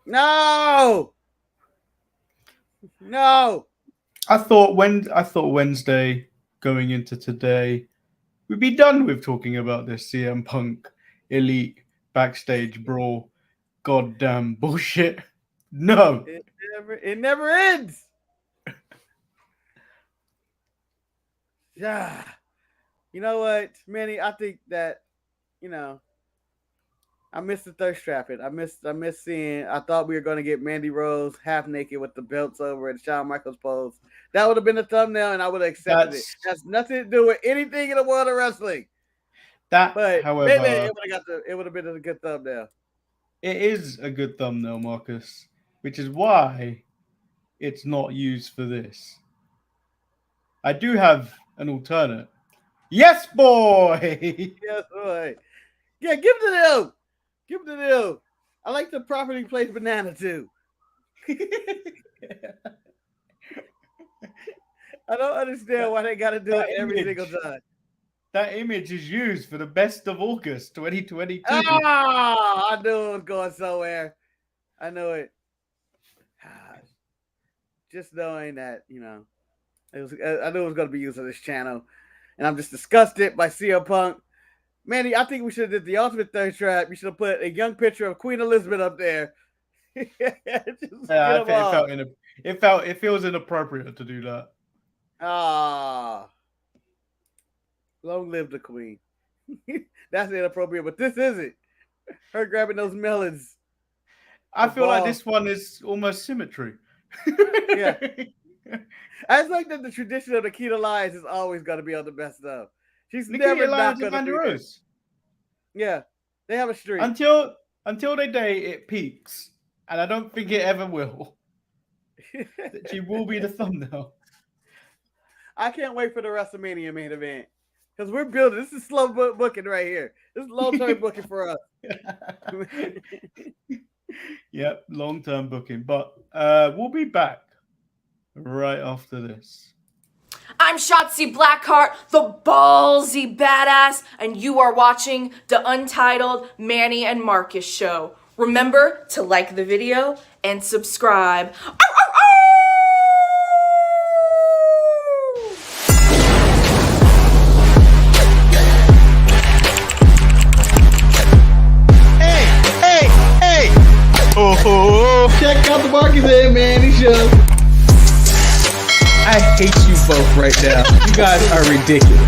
No. I thought Wednesday going into today, we'd be done with talking about this CM Punk Elite backstage brawl. Goddamn bullshit. No. It never ends. Yeah. You know what, Manny? I think that you know I missed the thirst trapping. I missed seeing. I thought we were going to get Mandy Rose half naked with the belts over and Shawn Michaels pose. That would have been the thumbnail, and I would have accepted it. That's Has nothing to do with anything in the world of wrestling. that, But maybe however, it would have been a good thumbnail. it is a good thumbnail, Marcus, which is why it's not used for this. I do have an alternate. Yes, boy. Yes, boy. Yeah, give it to them. Give it to them. I like the properly placed banana too. I don't understand why they got to do it that every single image, time. that image is used for the best of August 2022. Ah, I knew it was going somewhere. I knew it. Just knowing that, I knew it was going to be used on this channel, and I'm just disgusted by CM Punk. Manny, I think we should have did the ultimate third trap. You should have put a young picture of Queen Elizabeth up there. Just get Yeah, them all. it feels inappropriate to do that. Ah, long live the Queen. That's inappropriate, but this isn't. Her grabbing those melons. I feel like this one is almost symmetry. Yeah. I just like that the tradition of Nikita Lyons is always going to be on the best of. She's Nikita never Lyons not and going to Mandy be Rose. Yeah, they have a streak. Until the day it peaks, and I don't think it ever will. She will be the thumbnail. I can't wait for the WrestleMania main event because we're building. This is slow booking right here. This is long term booking for us. Yep, long term booking. But we'll be back right after this. I'm Shotzi Blackheart, the ballsy badass, and you are watching the Untitled Manny and Marcus show. Remember to like the video and subscribe. Hey! Oh, check out the Marcus and Manny show. I hate you both right now. You guys are ridiculous.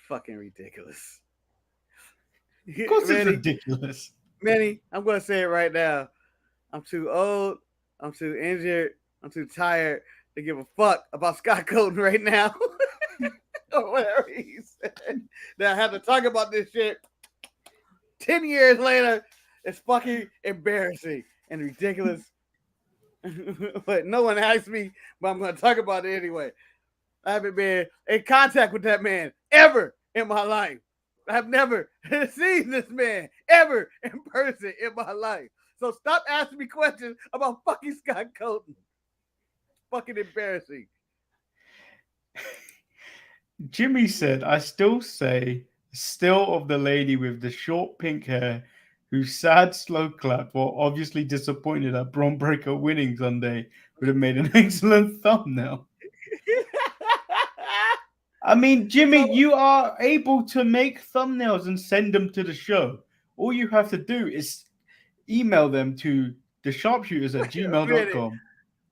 Fucking ridiculous. Of course, it's ridiculous. Manny, I'm going to say it right now. I'm too old. I'm too injured. I'm too tired to give a fuck about Scott Colton right now. Or whatever he said. That I have to talk about this shit 10 years later. It's fucking embarrassing and ridiculous. But no one asked me, but I'm going to talk about it anyway. I haven't been in contact with that man ever in my life. I've never seen this man ever in person in my life. So stop asking me questions about fucking Scott Colton. Fucking embarrassing. Jimmy said, I still say, still of the lady with the short pink hair whose sad slow clap while obviously disappointed at Braun Breaker winning Sunday would have made an excellent thumbnail. I mean, Jimmy, you are able to make thumbnails and send them to the show. All you have to do is email them to thesharpshooters@gmail.com.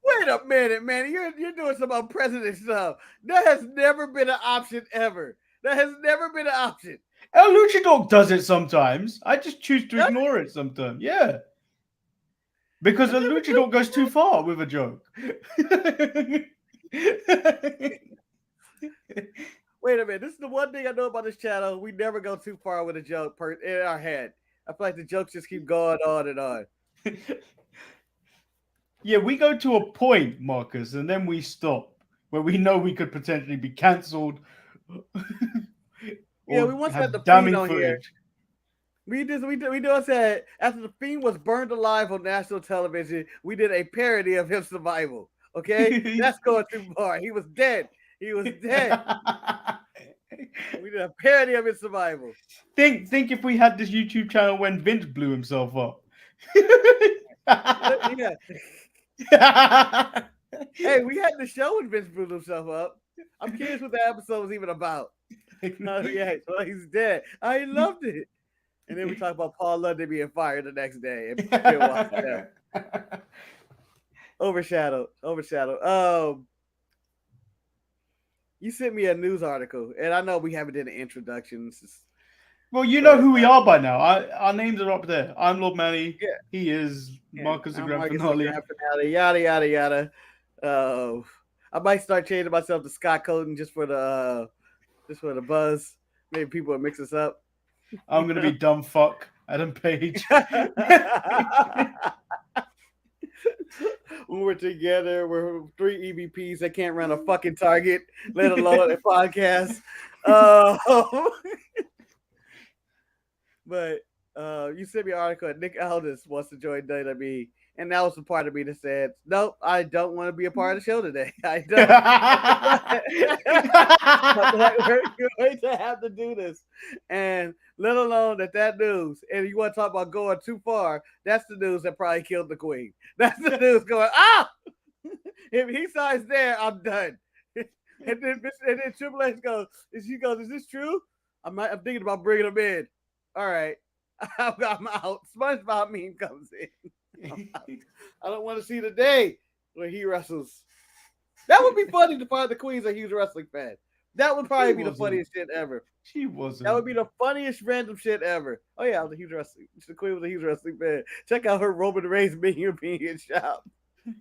Wait a minute, man. You're doing some unprecedented stuff. That has never been an option ever. That has never been an option. El Luchador does it sometimes. I just choose to ignore it sometimes. Yeah. Because El Luchador goes too far with a joke. Wait a minute. This is the one thing I know about this channel. We never go too far with a joke in our head. I feel like the jokes just keep going on and on. Yeah, we go to a point, Marcus, and then we stop where we know we could potentially be cancelled. Yeah, we once had the feed on here. We doing said after the Fiend was burned alive on national television, we did a parody of his survival. Okay, that's going too far. He was dead. He was dead. We did a parody of his survival. Think if we had this YouTube channel when Vince blew himself up. Yeah. Hey, we had the show when Vince blew himself up. I'm curious what the episode was even about. Yeah, so he's dead. I loved it. And then we talk about Paul London being fired the next day and Bill watched that. Overshadowed. You sent me a news article, and I know we haven't done an introduction. Well, you know who we are by now. Our names are up there. I'm Lord Manny. Yeah. He is Marcus the Grand Marcus Finale. the Grand Finale. Yada yada yada. I might start changing myself to Scott Colton just for the buzz. Maybe people will mix us up. I'm gonna be dumb fuck Adam Page. When we're together, we're 3 EVPs that can't run a fucking Target, let alone a podcast. But you sent me an article. Nick Aldis wants to join WWE, and that was the part of me that said, "Nope, I don't want to be a part of the show today. I don't." We're going to have to do this, and let alone that news. And you want to talk about going too far? That's the news that probably killed the Queen. That's the news going. If he signs there, I'm done. And then Triple H goes. She goes, "Is this true? I'm thinking about bringing him in." All right, I'm out. SpongeBob meme comes in. I don't want to see the day where he wrestles. That would be funny to find the Queen's a huge wrestling fan. That would probably be the funniest shit ever. She wasn't. That would be the funniest random shit ever. Oh yeah, I was a huge wrestling. The Queen was a huge wrestling fan. Check out her Roman Reigns being shop. And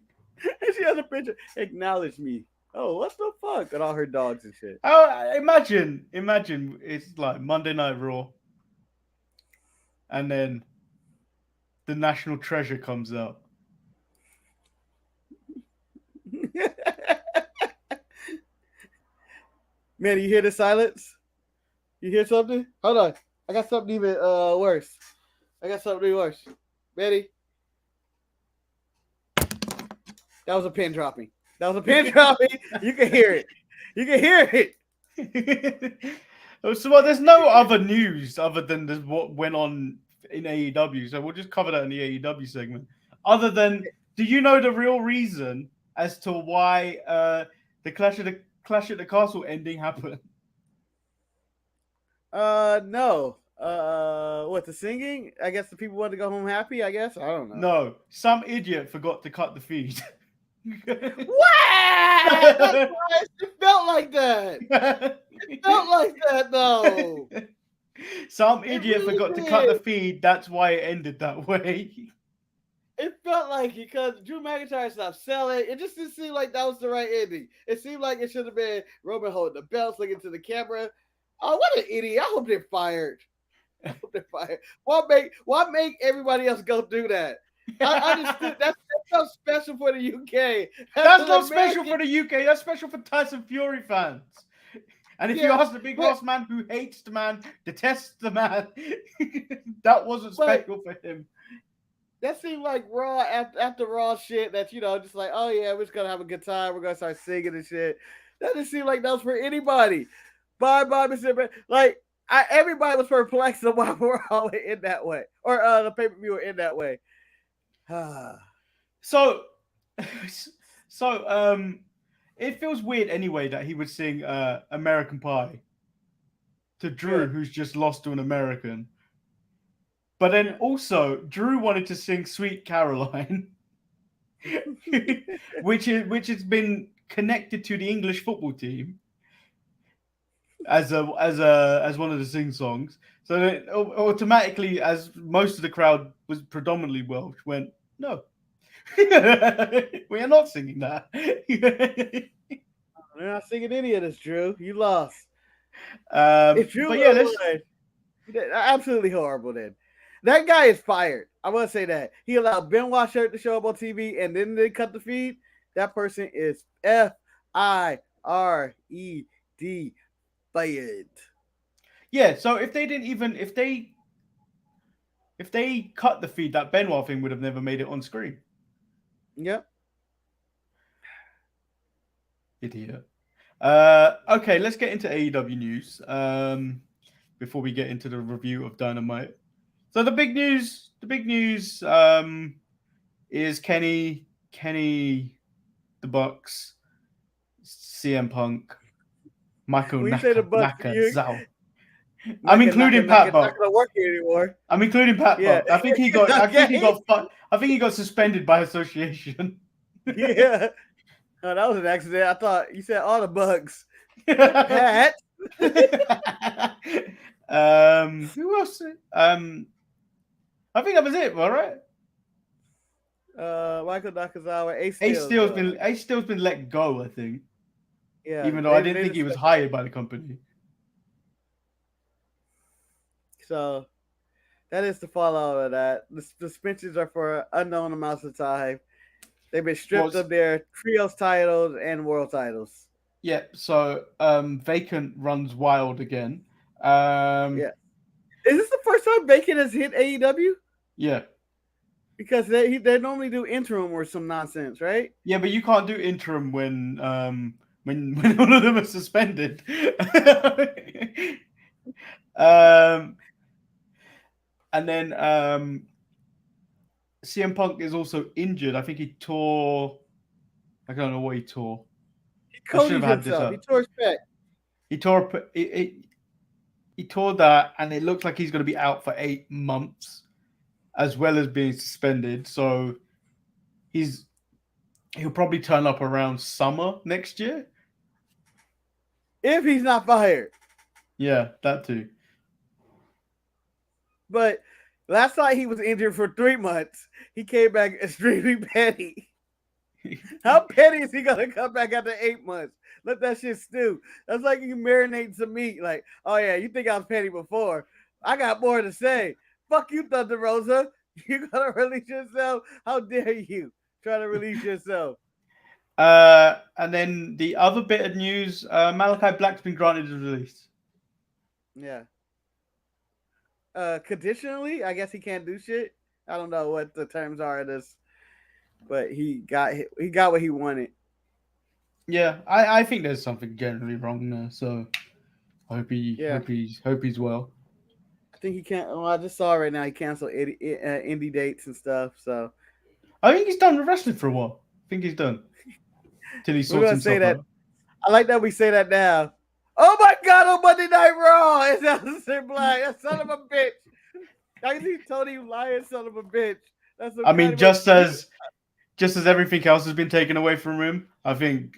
she has a picture. Acknowledge me. Oh, what the fuck? And all her dogs and shit. Oh, imagine it's like Monday Night Raw. And then the National Treasure comes out. Man, you hear the silence? You hear something? Hold on. I got something even worse. Ready? That was a pin dropping. You can hear it. So there's no other news other than this, what went on in AEW. So we'll just cover that in the AEW segment. Other than, do you know the real reason as to why the Clash at the Castle ending happened? No. What, the singing? I guess the people wanted to go home happy, I guess. I don't know. No. Some idiot forgot to cut the feed. What? That's why it felt like that. It felt like that, though. Some idiot forgot to cut the feed. That's why it ended that way. It felt like because Drew McIntyre stopped selling. It just didn't seem like that was the right ending. It seemed like it should have been Roman holding the belts, looking to the camera. Oh, what an idiot. I hope they're fired. Why make everybody else go do that? I just that's not special for the UK. That's not special for the UK. That's special for Tyson Fury fans. And if you ask the big boss man who hates the man, detests the man, that wasn't special for him. That seemed like Raw after Raw shit that, just like, oh yeah, we're just going to have a good time. We're going to start singing and shit. That didn't seem like that was for anybody. Bye, Mr. Like, everybody was perplexed on why we're all in that way. Or the pay-per-view were in that way. So, it feels weird anyway that he would sing American Pie to Drew, who's just lost to an American. But then also, Drew wanted to sing Sweet Caroline, which has been connected to the English football team as one of the sing songs. So then automatically, as most of the crowd was predominantly Welsh, went, no. We are not singing that. We're not singing any of this, Drew. You lost. If Drew absolutely horrible then. That guy is fired. I want to say that. He allowed Ben Washert to show up on TV and then they cut the feed. That person is fired. Yeah, so if they If they cut the feed, that Benoit thing would have never made it on screen. Yep. Idiot. Okay, let's get into AEW news. Before we get into the review of Dynamite. So the big news is Kenny, the Bucks, CM Punk, Michael When you say the Bucks, Nakazawa. I'm including Pat Buck. Not gonna work here anymore. I'm including Pat Yeah. Buck. I think he got. I think he got suspended by association. Yeah. Oh, that was an accident. I thought you said all the Bucks. Pat. Who else? I think that was it. All right. Michael Nakazawa. Ace Steel's been let go. I think. Yeah. Even though I didn't think he was hired by the company. So that is the fallout of that. The suspensions are for unknown amounts of time. They've been stripped of their trios titles and world titles. Yeah, so Vacant runs wild again. Yeah. Is this the first time Vacant has hit AEW? Yeah. Because they normally do interim or some nonsense, right? Yeah, but you can't do interim when all of them are suspended. And then CM Punk is also injured. I think he tore. I don't know what he tore. He coated himself. He tore his pec. He tore that, and it looks like he's going to be out for 8 months, as well as being suspended. So he'll probably turn up around summer next year, if he's not fired. Yeah, that too. But last night he was injured for 3 months. He came back extremely petty. How petty is he gonna come back after 8 months? Let that shit stew. That's like you marinate some meat. Like, oh yeah, you think I was petty before? I got more to say. Fuck you, Thunder Rosa. You gotta release yourself. How dare you try to release yourself? And then the other bit of news: Malachi Black's been granted his release. Yeah. Conditionally, I guess he can't do shit. I don't know what the terms are of this, but he got what he wanted. Yeah, I think there's something generally wrong there. So I hope he's well. I think he can't. Well, I just saw right now he canceled indie dates and stuff. So I think he's done with wrestling for a while. I think he's done till he sorts himself out. I like that we say that now. Oh my God! On Monday Night Raw, it's Aleister Black. That son of a bitch. I can see Tony lying, son of a bitch. That's. I mean, just as everything else has been taken away from him, I think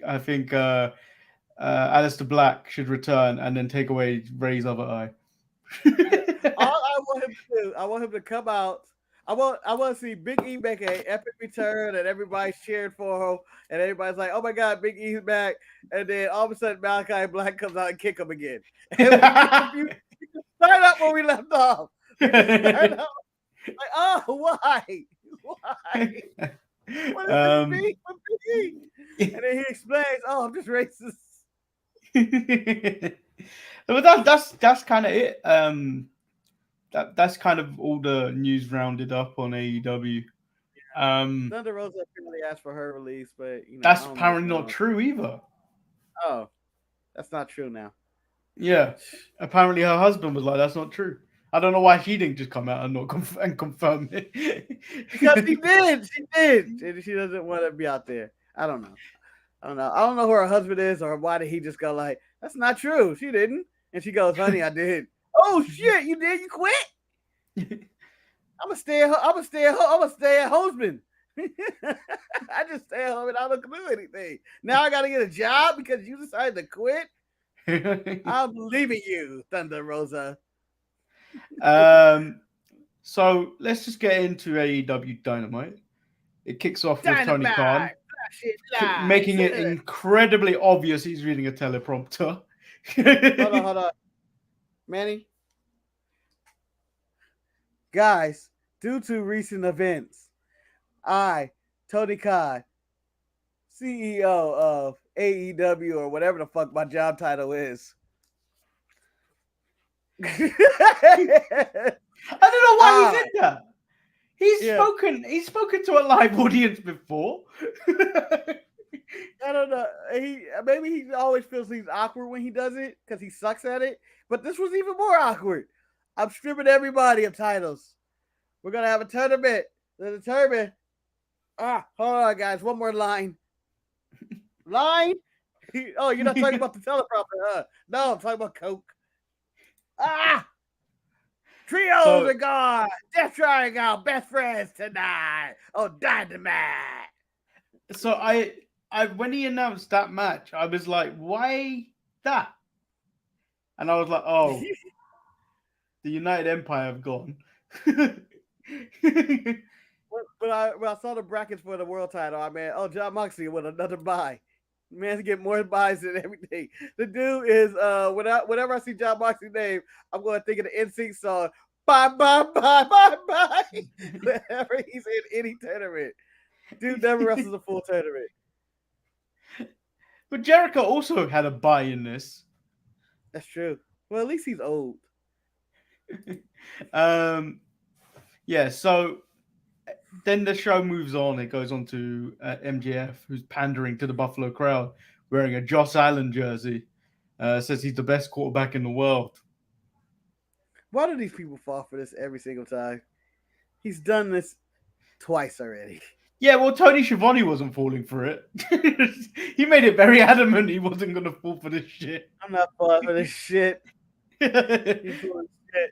Aleister Black should return and then take away Ray's other eye. All I want him to do, I want him to come out. I want to see Big E make an epic return, and everybody's cheering for him, and everybody's like, "Oh my God, Big E's back!" And then all of a sudden, Malachi Black comes out and kick him again. And you can start up where we left off. Like, oh, why? Why? What does this mean for Big E? And then he explains, "Oh, I'm just racist." But that's kind of it. That's kind of all the news rounded up on AEW. Thunder Rosa apparently asked for her release, but that's apparently not true either. Oh, that's not true now. Yeah, apparently her husband was like, "That's not true." I don't know why she didn't just come out and confirm it. Because she did, and she doesn't want to be out there. I don't know. I don't know who her husband is or why did he just go like, "That's not true. She didn't," and she goes, "Honey, I did." Oh shit! You did? You quit? I'm gonna stay at husband. I just stay at home and I don't do anything. Now I gotta get a job because you decided to quit. I'm leaving you, Thunder Rosa. So let's just get into AEW Dynamite. It kicks off with Tony Khan making it incredibly obvious he's reading a teleprompter. Hold on. Manny. Guys, due to recent events, I, Tony Khan, CEO of AEW or whatever the fuck my job title is. I don't know why Ah, he did that. He's yeah. spoken. He's spoken to a live audience before. I don't know. Maybe he always feels he's awkward when he does it because he sucks at it. But this was even more awkward. I'm stripping everybody of titles. We're gonna have a tournament. The tournament. Hold on, guys. One more line. Line. Oh, you're not talking about the teleprompter, huh? No, I'm talking about Coke. Trios So- are gone. Death Triangle, best friends tonight. Oh, Dynamite. So I when he announced that match, I was like, why that? And I was like, oh, the United Empire have gone. When I saw the brackets for the world title, John Moxley with another bye. Man's get more buys than everything. The dude is whenever I see John Moxley's name, I'm going to think of the NSYNC song. Bye bye bye bye bye. Whenever he's in any tournament, dude never wrestles a full tournament. But Jericho also had a bye in this. That's true. Well, at least he's old. Yeah. So then the show moves on. It goes on to MJF, who's pandering to the Buffalo crowd, wearing a Josh Allen jersey. Says he's the best quarterback in the world. Why do these people fall for this every single time? He's done this twice already. Yeah, well, Tony Schiavone wasn't falling for it. He made it very adamant he wasn't going to fall for this shit. I'm not falling for this shit. He's doing shit.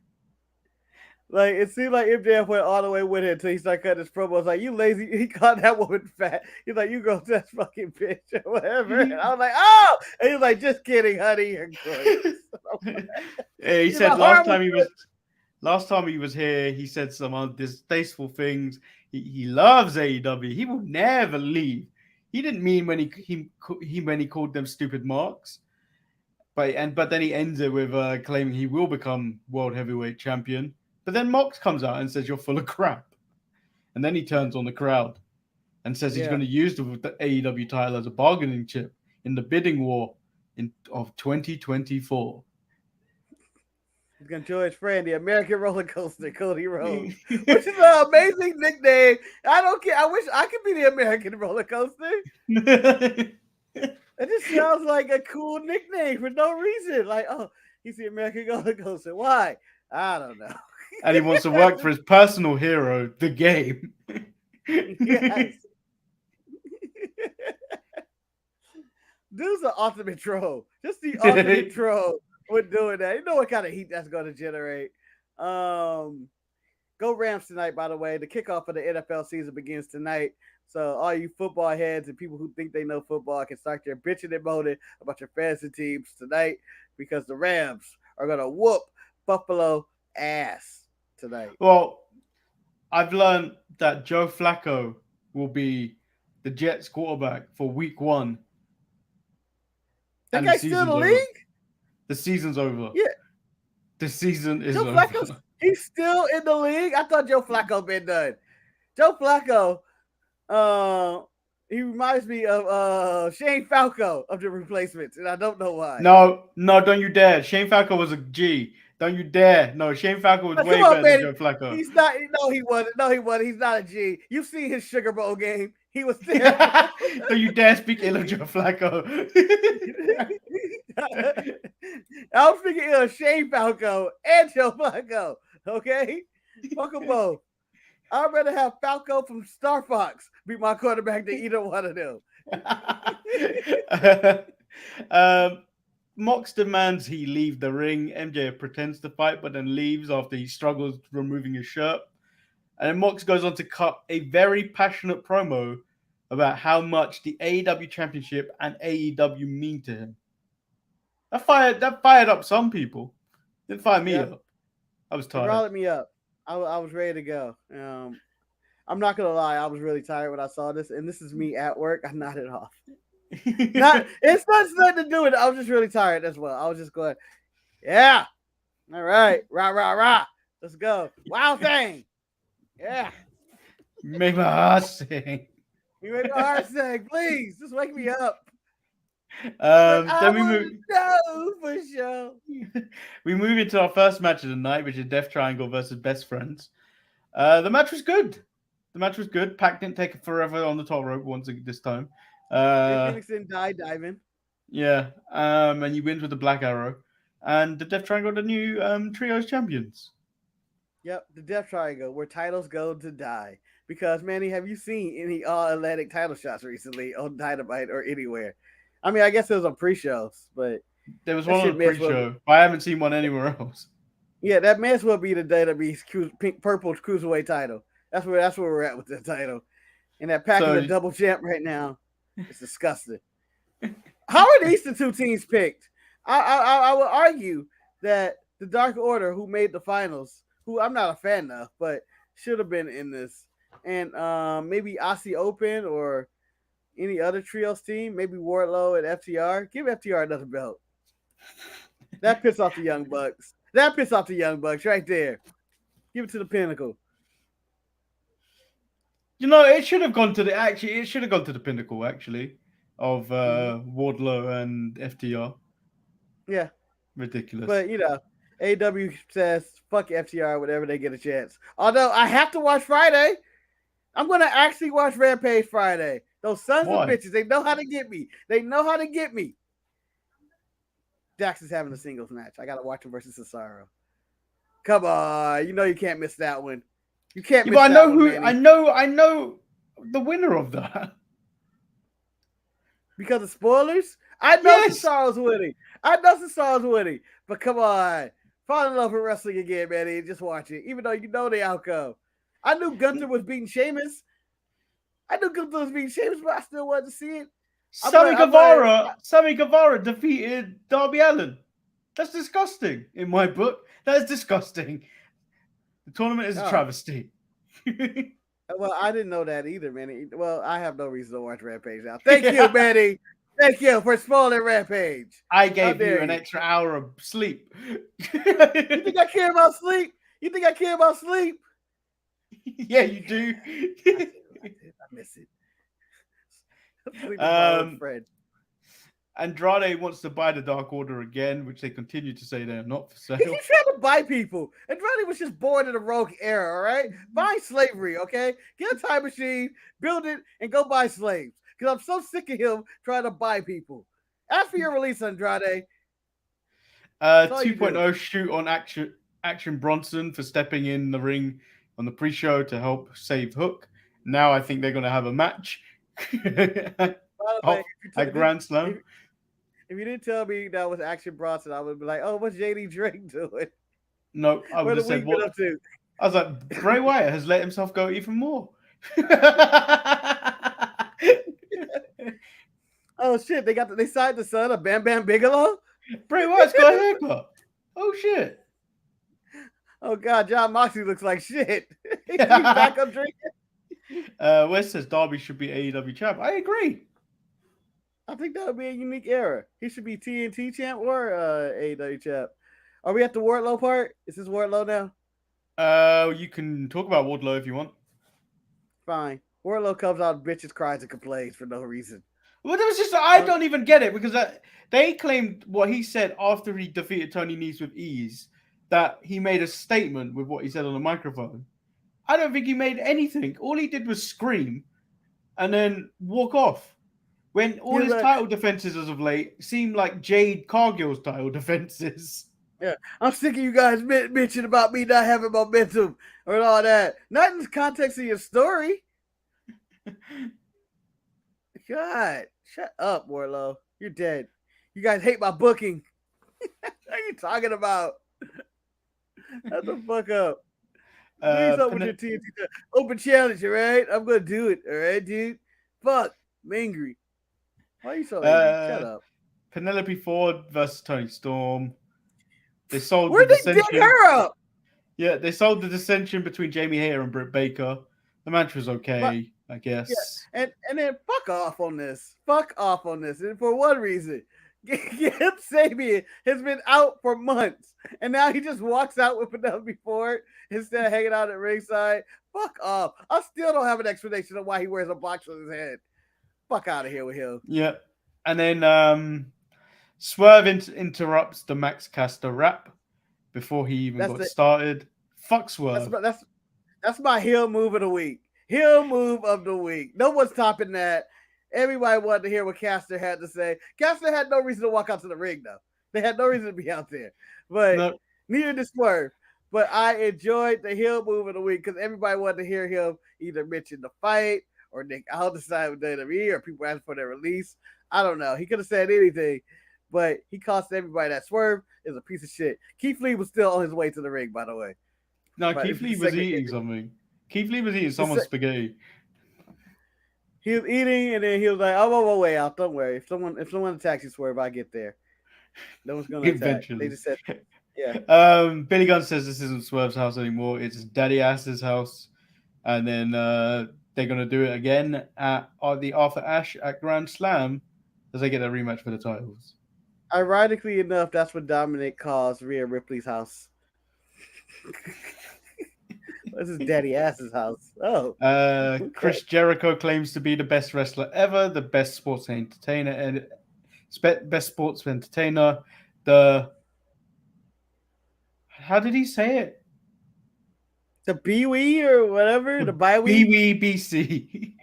Like, it seemed like MJF went all the way with it until he started cutting his promo. I was like, you lazy. He called that woman fat. He's like, you go to that fucking bitch or whatever. And I was like, oh! And he's like, just kidding, honey. You're good. Yeah, he said last time he was here, he said some distasteful things. He loves AEW. He will never leave. He didn't mean when he called them stupid marks. But then he ends it with claiming he will become world heavyweight champion. But then Mox comes out and says you're full of crap. And then he turns on the crowd and says he's going to use the AEW title as a bargaining chip in the bidding war of 2024. He's going to join his friend, the American Roller Coaster, Cody Rhodes, which is an amazing nickname. I don't care. I wish I could be the American Roller Coaster. It just sounds like a cool nickname for no reason. Like, oh, he's the American Roller Coaster. Why? I don't know. And he wants to work for his personal hero, the game. Yes. Dude's an ultimate troll. Just the ultimate troll with doing that. You know what kind of heat that's going to generate. Go Rams tonight, by the way. The kickoff of the NFL season begins tonight. So all you football heads and people who think they know football can start their bitching and moaning about your fantasy teams tonight because the Rams are going to whoop Buffalo ass tonight. Well, I've learned that Joe Flacco will be the Jets quarterback for week 1. That guy's still in the league? The season's over. Yeah. The season is over. Flacco's he's still in the league? I thought Joe Flacco been done. Joe Flacco, he reminds me of Shane Falco of the Replacements, and I don't know why. No, don't you dare. Shane Falco was a G. Don't you dare. No, Shane Falco was way better than Joe Flacco. He's not. No, he wasn't. No, he wasn't. He's not a G. You see his Sugar Bowl game. He was there. Don't you dare speak ill of Joe Flacco. I was speaking of Shane Falco and Joe Flacco. Okay? Fuck them both. I'd rather have Falco from Star Fox be my quarterback than either one of them. Mox demands he leave the ring. MJF pretends to fight, but then leaves after he struggles removing his shirt. And then Mox goes on to cut a very passionate promo about how much the AEW Championship and AEW mean to him. That fired up some people. Didn't fire me up. I was tired. It riled me up. I was ready to go. I'm not gonna lie, I was really tired when I saw this, and this is me at work. I nodded off. It's nothing to do with it. I was just really tired as well. I was just going, yeah, all right, rah. Let's go. Wild thing. Yeah. Make my heart sing. You make my heart sing. Please, just wake me up. Then we move. No, for sure. We move into our first match of the night, which is Death Triangle versus Best Friends. The match was good. Pac didn't take it forever on the top rope this time. Phoenix didn't die diving. Yeah. And he wins with the Black Arrow. And the Death Triangle are the new trios champions. Yep, the Death Triangle, where titles go to die. Because, Manny, have you seen any All-Atlantic title shots recently on Dynamite or anywhere? I mean, I guess it was on pre-shows, but... There was one on the pre-show, but I haven't seen one anywhere else. Yeah, that may as well be the WWE's pink purple cruiserweight title. That's where we're at with the title. And that Pac is a double champ right now. It's disgusting. How are these the two teams picked? I would argue that the Dark Order, who made the finals, who I'm not a fan of, but should have been in this, and maybe Aussie Open or any other trios team, maybe Wardlow and FTR. Give FTR another belt. That pissed off the Young Bucks. That pissed off the Young Bucks right there. Give it to the Pinnacle. You know, it should have gone to the Pinnacle actually of Wardlow and FTR. Yeah, ridiculous. But you know, AEW says fuck FTR whenever they get a chance. Although I have to watch Friday. I'm gonna actually watch Rampage Friday. Those sons of bitches, they know how to get me. Dax is having a singles match. I gotta watch him versus Cesaro. Come on, you know you can't miss that one. You can't miss that one. I know the winner of that. Because of spoilers? I know Cesaro's winning. But come on. Fall in love with wrestling again, man. And just watch it. Even though you know the outcome. I knew Gunther was beating Sheamus. But I still wanted to see it. Sammy Guevara defeated Darby Allin. That's disgusting in my book. That is disgusting. The tournament is a travesty. Well, I didn't know that either, man. Well, I have no reason to watch Rampage now. Thank you, Manny. Thank you for spoiling Rampage. I gave you an extra hour of sleep. You think I care about sleep? Yeah, you do. I miss it. Friend. Andrade wants to buy the Dark Order again, which they continue to say they're not for sale. He keeps trying to buy people. Andrade was just born in a rogue era, all right? Buy slavery, okay? Get a time machine, build it, and go buy slaves. Because I'm so sick of him trying to buy people. After your release, Andrade. 2.0 shoot on Action Bronson for stepping in the ring on the pre-show to help save Hook. Now I think they're going to have a match at Grand Slam. If you didn't tell me that was Action Bronson, I would be like, oh, what's JD Drake doing? No, I would have said what? Up to? I was like, Bray Wyatt has let himself go even more. Oh shit! They signed the son of Bam Bam Bigelow. Bray Wyatt's got a haircut. Oh shit! Oh god, John Moxley looks like shit. He's back up drinking. Wes says Darby should be AEW champ. I agree. I think that would be a unique era. He should be TNT champ or AEW champ. Are we at the Wardlow part? Is this Wardlow now? You can talk about Wardlow if you want. Fine. Wardlow comes out, bitches, cries, and complains for no reason. Well, that was just I don't even get it because they claimed what he said after he defeated Tony Nese with ease, that he made a statement with what he said on the microphone. I don't think he made anything. All he did was scream and then walk off. When all his title defenses as of late seem like Jade Cargill's title defenses. Yeah, I'm sick of you guys bitching about me not having momentum or all that. Not in the context of your story. God, shut up, Wardlow. You're dead. You guys hate my booking. What are you talking about? Shut the fuck up. Please open your TNT. Open challenge, all right? I'm going to do it, all right, dude? Fuck. I'm angry. Why are you so angry? Shut up. Penelope Ford versus Toni Storm. They sold Where'd they dig her up? Yeah, they sold the dissension between Jamie Hayter and Britt Baker. The match was okay, I guess. Yeah. And then fuck off on this. And for one reason. Skip Sabian has been out for months. And now he just walks out with Penelope Ford instead of hanging out at ringside. Fuck off. I still don't have an explanation of why he wears a box on his head. Fuck out of here with him. Yeah. And then Swerve interrupts the Max Caster rap before he even got started. Fuck Swerve. That's my heel move of the week. Heel move of the week. No one's topping that. Everybody wanted to hear what Caster had to say. Caster had no reason to walk out to the ring, though. They had no reason to be out there. But neither did Swerve. But I enjoyed the heel move of the week because everybody wanted to hear him either mention the fight or Nick Aldis with WWE or people asking for their release. I don't know. He could have said anything, but he cost everybody that Swerve is a piece of shit. Keith Lee was still on his way to the ring, by the way. No, Keith Lee was eating something. Keith Lee was eating someone's spaghetti. He was eating, and then he was like, "I'm on my way out. Don't worry. If someone attacks you, Swerve, I get there. No one's gonna attack." They just said, "Yeah." Billy Gunn says this isn't Swerve's house anymore. It's Daddy Ass's house, and then they're gonna do it again at the Arthur Ashe at Grand Slam as they get a rematch for the titles. Ironically enough, that's what Dominic calls Rhea Ripley's house. This is Daddy Ass's house. Oh. Chris Jericho claims to be the best wrestler ever, the best sports entertainer, and best sports entertainer. How did he say it? The BWE or whatever? The BWE? BWBC.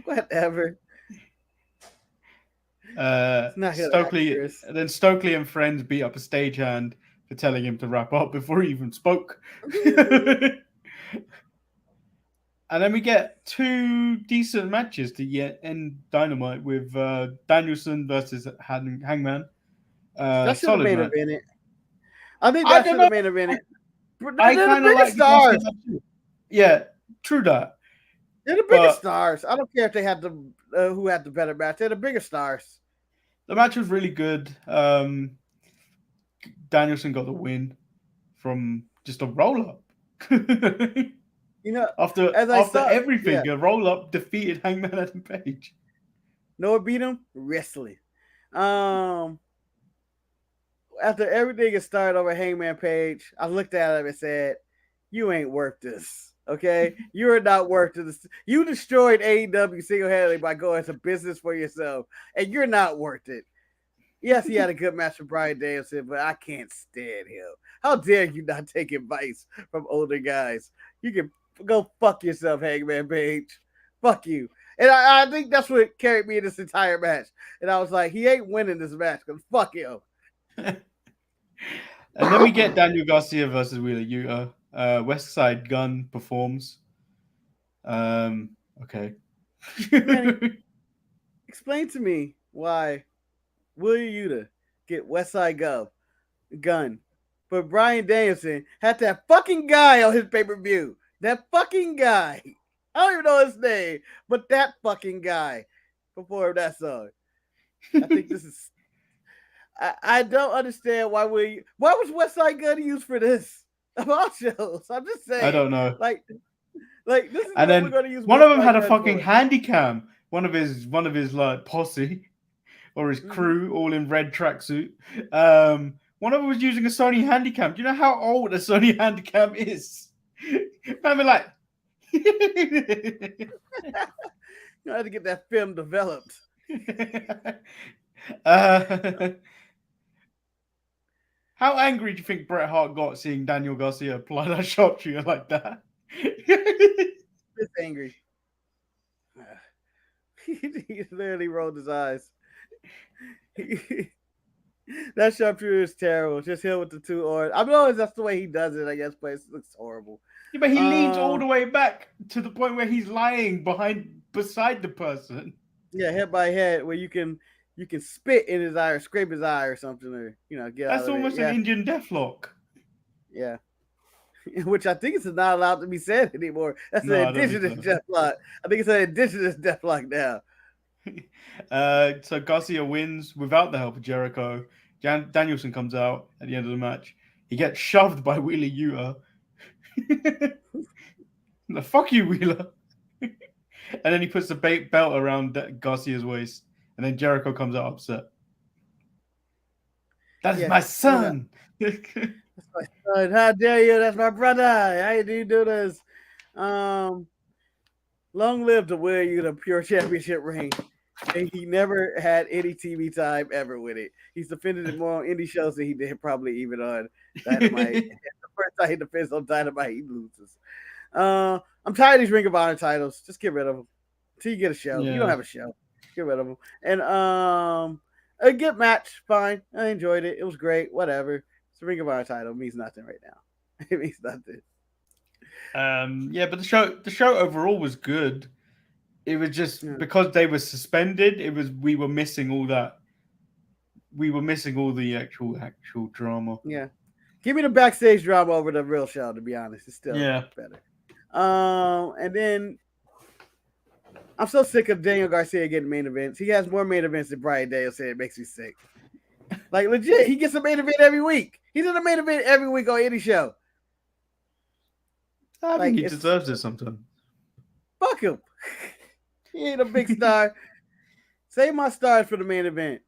Whatever. Stokely and friends beat up a stagehand for telling him to wrap up before he even spoke. And then we get two decent matches to end Dynamite with Danielson versus Hangman. That should have made a minute. I think that should have made a minute. I kind of like stars. Yeah, true that. They're the biggest stars. I don't care if they had who had the better match. They're the bigger stars. The match was really good. Danielson got the win from just a roll up. After everything, a roll up defeated Hangman Adam Page. No one beat him wrestling. After everything is started over Hangman Page, I looked at him and said, "You ain't worth this. Okay, you are not worth this. You destroyed AEW single-handedly by going to business for yourself, and you're not worth it." Yes, he had a good match with Bryan Danielson, but I can't stand him. How dare you not take advice from older guys? You can go fuck yourself, Hangman Page. Fuck you. And I think that's what carried me in this entire match. And I was like, he ain't winning this match because fuck him. And then we get Daniel Garcia versus Wheeler Yuta. West Side Gun performs. Okay. Manny, explain to me why Wheeler Yuta get West Side Gun, but Bryan Danielson had that fucking guy on his pay-per-view. That fucking guy. I don't even know his name, but that fucking guy performed that song. I think this is. I don't understand why was West Side Gun used for this of all shows. I'm just saying. I don't know. Like this is and what then we're going to use. One of them had a fucking handy cam. One of his like posse or his crew, all in red tracksuit. One of them was using a Sony Handycam. Do you know how old a Sony Handycam is? I mean, like, you had to get that film developed. How angry do you think Bret Hart got seeing Daniel Garcia apply that sharpshooter like that? He's angry. He literally rolled his eyes. That sharpshooter is terrible. Just hit with the two orange. I mean, that's the way he does it, I guess, but it looks horrible. Yeah, but he leans all the way back to the point where he's lying beside the person. Yeah, head by head, where you can spit in his eye or scrape his eye or something, or get. That's almost an Indian deathlock. Yeah, which I think is not allowed to be said anymore. That's an indigenous deathlock. I think it's an indigenous deathlock now. So Garcia wins without the help of Jericho. Danielson comes out at the end of the match. He gets shoved by Wheeler Yuta. Fuck you, Wheeler. And then he puts the belt around Garcia's waist. And then Jericho comes out upset. That's my son. That's my son. How dare you? That's my brother. How do you do this? Long live the Wheeler Yuta Pure Championship reign. And he never had any TV time ever with it. He's defended it more on indie shows than he did probably even on Dynamite. The first time he defends on Dynamite, he loses. I'm tired of these Ring of Honor titles. Just get rid of them until you get a show. You don't have a show. Get rid of them. And a good match, fine. I enjoyed it. It was great. Whatever. It's a Ring of Honor title. It means nothing right now. It means nothing. Yeah, but the show overall was good. It was just because they were suspended. We were missing all that. We were missing all the actual drama. Yeah, give me the backstage drama over the real show. To be honest, it's still better. And then I'm so sick of Daniel Garcia getting main events. He has more main events than Bryan Danielson. It makes me sick. Like legit, he gets a main event every week. He's in a main event every week on any show. I think he deserves it sometimes. Fuck him. He ain't a big star. Save my stars for the main event.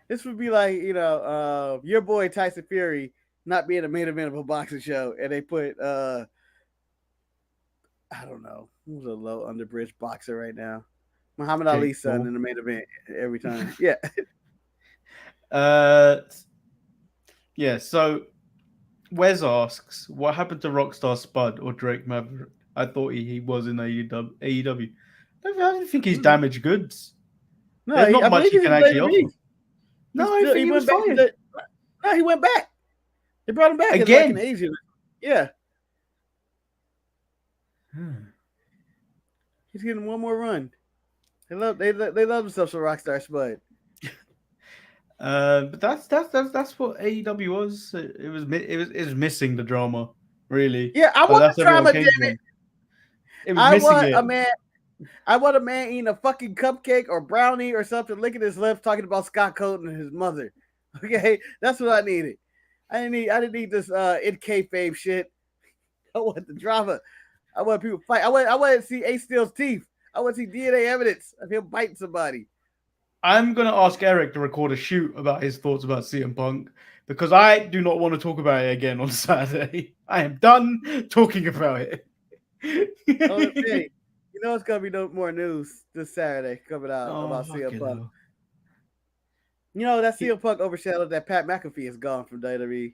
This would be like, your boy Tyson Fury not being a main event of a boxing show, and they put I don't know, who's a low underbridge boxer right now? Muhammad Ali's son in the main event every time. Yeah. Yeah, so Wes asks, what happened to Rockstar Spud or Drake Maverick? I thought he was in AEW. I don't think he's damaged goods. No, there's not much he can actually offer. No, I think he was fine. No, he went back. They brought him back again. Like an Asian. Yeah. He's getting one more run. They love themselves some Rockstar Spud. But that's what AEW was. It was missing the drama, really. Yeah, I want the drama, damn it. It was missing it. I want a man eating a fucking cupcake or brownie or something, licking his lips, talking about Scott Colton and his mother. Okay, that's what I needed. I didn't need this in kayfabe shit. I want the drama. I want people to fight. I want to see Ace Steel's teeth. I want to see DNA evidence of him biting somebody. I'm gonna ask Eric to record a shoot about his thoughts about CM Punk because I do not want to talk about it again on Saturday. I am done talking about it. Okay. You know it's gonna be no more news this Saturday coming out about CM Punk. That CM Punk overshadowed that Pat McAfee is gone from WWE.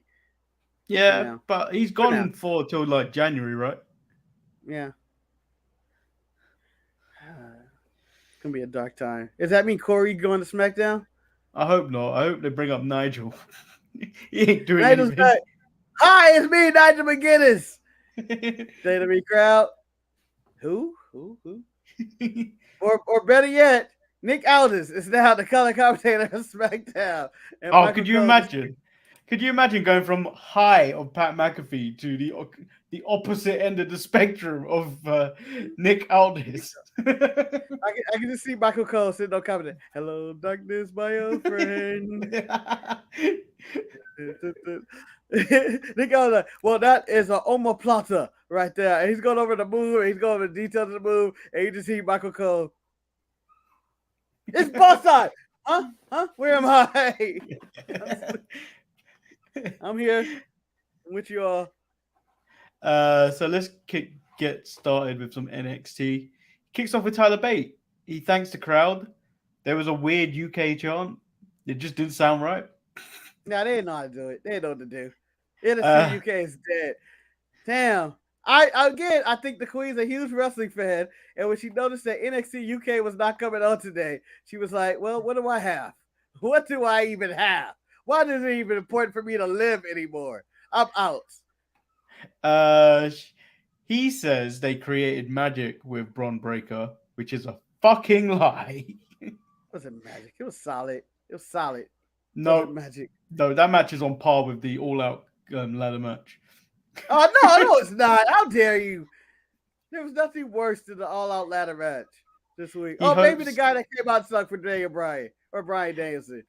Yeah, but he's gone for till like January, right? Yeah. It's gonna be a dark time. Does that mean Corey going to SmackDown? I hope not. I hope they bring up Nigel. He ain't doing Nigel's anything. back. Hi, it's me, Nigel McGuinness. WWE crowd. Who? or better yet, Nick Aldis is now the color commentator of SmackDown. And Michael could you imagine? Could you imagine going from high of Pat McAfee to the opposite end of the spectrum of Nick Aldis? I can just see Michael Cole sitting on commenting. Hello, darkness, my old friend. Nick Aldis, well, that is an omoplata right there. And he's going over the move. He's going over the details of the move. And you just see Michael Cole. It's boss side. Huh? Where am I? I'm here. I'm with you all. So let's get started with some NXT. Kicks off with Tyler Bate. He thanks the crowd. There was a weird UK chant. It just didn't sound right. No, they didn't know how to do it. They didn't know what to do. NXT UK is dead. Damn. I think the Queen's a huge wrestling fan, and when she noticed that NXT UK was not coming on today, she was like, well, what do I have? What do I even have? Why is it even important for me to live anymore? I'm out. He says they created magic with Bron Breakker, which is a fucking lie. It wasn't magic. It was solid. No magic. No, that match is on par with the all-out ladder match. Oh, no, it's not. How dare you? There was nothing worse than the all-out ladder match this week. Maybe the guy that came out sucked for Daniel Bryan or Bryan Danielson.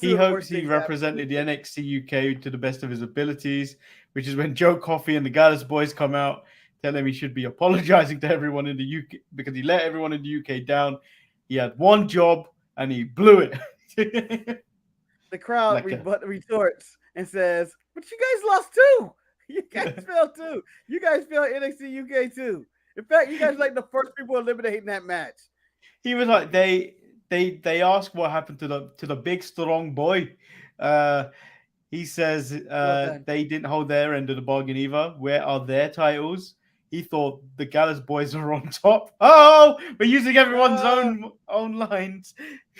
He hopes he represented the NXT UK to the best of his abilities, which is when Joe Coffey and the Gallus boys come out, tell him he should be apologizing to everyone in the UK because he let everyone in the UK down. He had one job and he blew it. The crowd retorts and says, but you guys lost too. You guys failed too. You guys failed NXT UK too. In fact, you guys like the first people eliminating that match. He was like, they they ask what happened to the big strong boy. He says done. they didn't hold their end of the bargain either. Where are their titles? He thought the Gallus boys were on top. Oh, we're using everyone's own lines.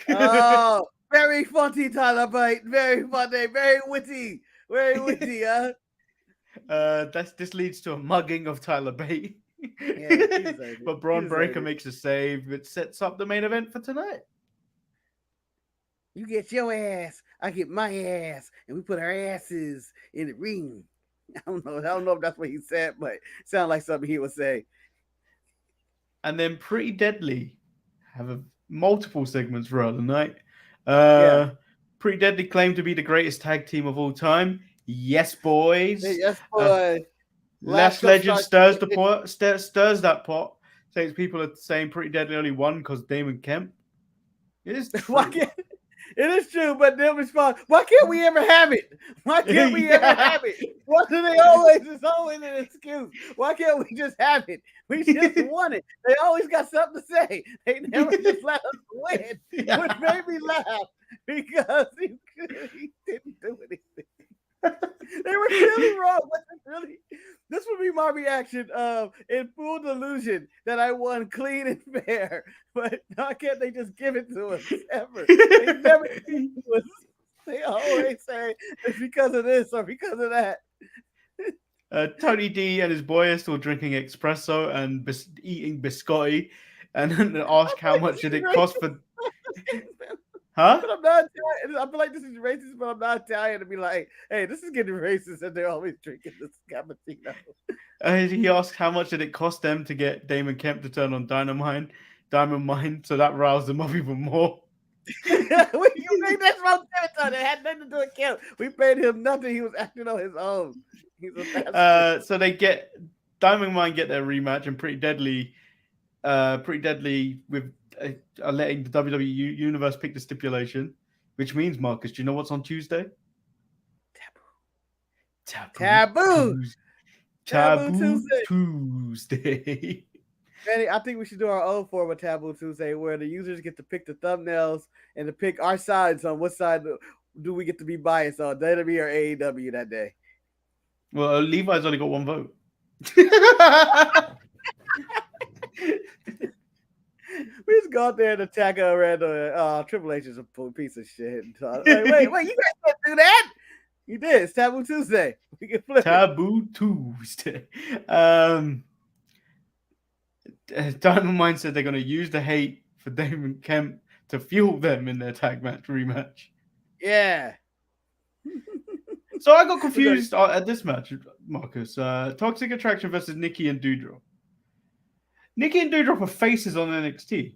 Oh, very funny, Tyler Bate. Very funny. Very witty. Very witty, huh? This leads to a mugging of Tyler Bate. Yeah, he deserved it. But He Braun deserved Breaker it. makes a save. It sets up the main event for tonight. You get your ass, I get my ass, and we put our asses in the ring. I don't know if that's what he said, but it sounded like something he would say. And then Pretty Deadly have multiple segments throughout the night. Yeah. Pretty Deadly claim to be the greatest tag team of all time. Yes, boys. Yes, boy. Last Legend stirs the pot, stirs that pot. Says people are saying Pretty Deadly only won because Damon Kemp. It is true. It is true, but they'll respond. Why can't we ever have it? Why can't we ever have it? Why do they always? It's always an excuse. Why can't we just have it? We just won it. They always got something to say. They never just let us win, which made me laugh because he didn't do anything. They were really wrong. This would be my reaction in full delusion that I won clean and fair. But why can't they just give it to us ever? They never give it to us. They always say it's because of this or because of that. Tony D and his boy are still drinking espresso and eating biscotti, and then ask how much did it cost for. Huh? But I'm not Italian. I feel like this is racist, but I'm not Italian to be like, hey, this is getting racist, and they're always drinking this cappuccino. He asked how much did it cost them to get Damon Kemp to turn on Diamond Mine, so that roused them up even more. You made that wrong It had nothing to do with Kemp. We paid him nothing. He was acting on his own. He's a so they get Diamond Mine get their rematch, and Pretty Deadly with are letting the WWE Universe pick the stipulation, which means, Marcus, do you know what's on Tuesday? Taboo Tuesday. Manny, I think we should do our own form of Taboo Tuesday where the users get to pick the thumbnails and to pick our sides on what side do we get to be biased on, WWE or AEW that day. Well, Levi's only got one vote. We just go out there and attack a random. Triple H is a piece of shit. Like, wait, you guys can't do that. You did. It's Taboo Tuesday. We can flip Taboo Tuesday. Diamond Mine said they're going to use the hate for Damon Kemp to fuel them in their tag match rematch. Yeah. So I got confused at this match, Marcus. Toxic Attraction versus Nikki and Doudrop. Nikki and Doudrop are faces on NXT,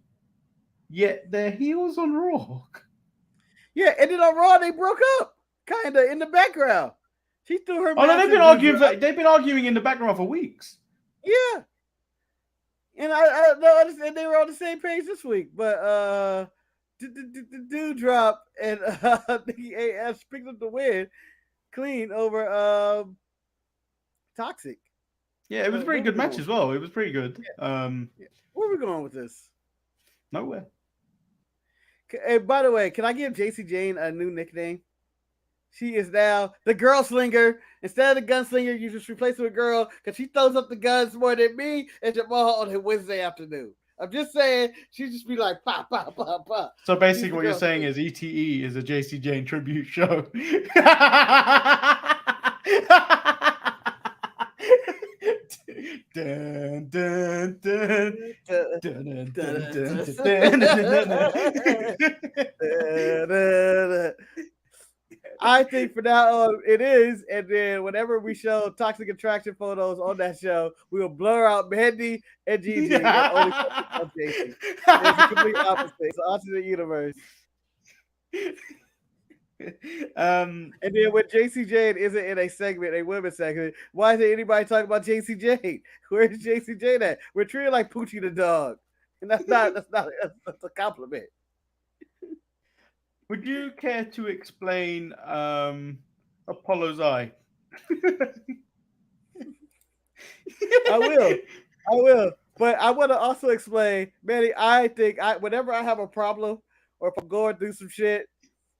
yet they're heels on Raw. Yeah, and then on Raw they broke up, kind of in the background. She threw her. Oh no, they've been arguing. They've been arguing in the background for weeks. Yeah, and I don't understand they were on the same page this week, but Doudrop and Nikki AS picked up the win clean over Toxic. Yeah, it was a pretty good match as well. It was pretty good. Yeah. Where are we going with this? Nowhere. Hey, by the way, can I give JC Jane a new nickname? She is now the Girl Slinger. Instead of the Gunslinger, you just replace her with Girl because she throws up the guns more than me and Jamal on a Wednesday afternoon. I'm just saying, she just be like, pop, pop, pop, pop. So basically what you're saying is ETE is a JC Jane tribute show. Dun, dun, dun. Dun, dun, dun, dun. I think for now it is, and then whenever we show Toxic Attraction photos on that show, we will blur out Mandy and Gigi and only focus on Jason. It's a complete opposite. It's an alternate universe. And then when JC Jane isn't in a segment, a women's segment, why isn't anybody talking about JC Jane? Where's JC Jane at? We're treated like Poochie the dog, and that's a compliment. Would you care to explain Apollo's eye? I will. But I want to also explain, Manny, I think whenever I have a problem or if I'm going through some shit,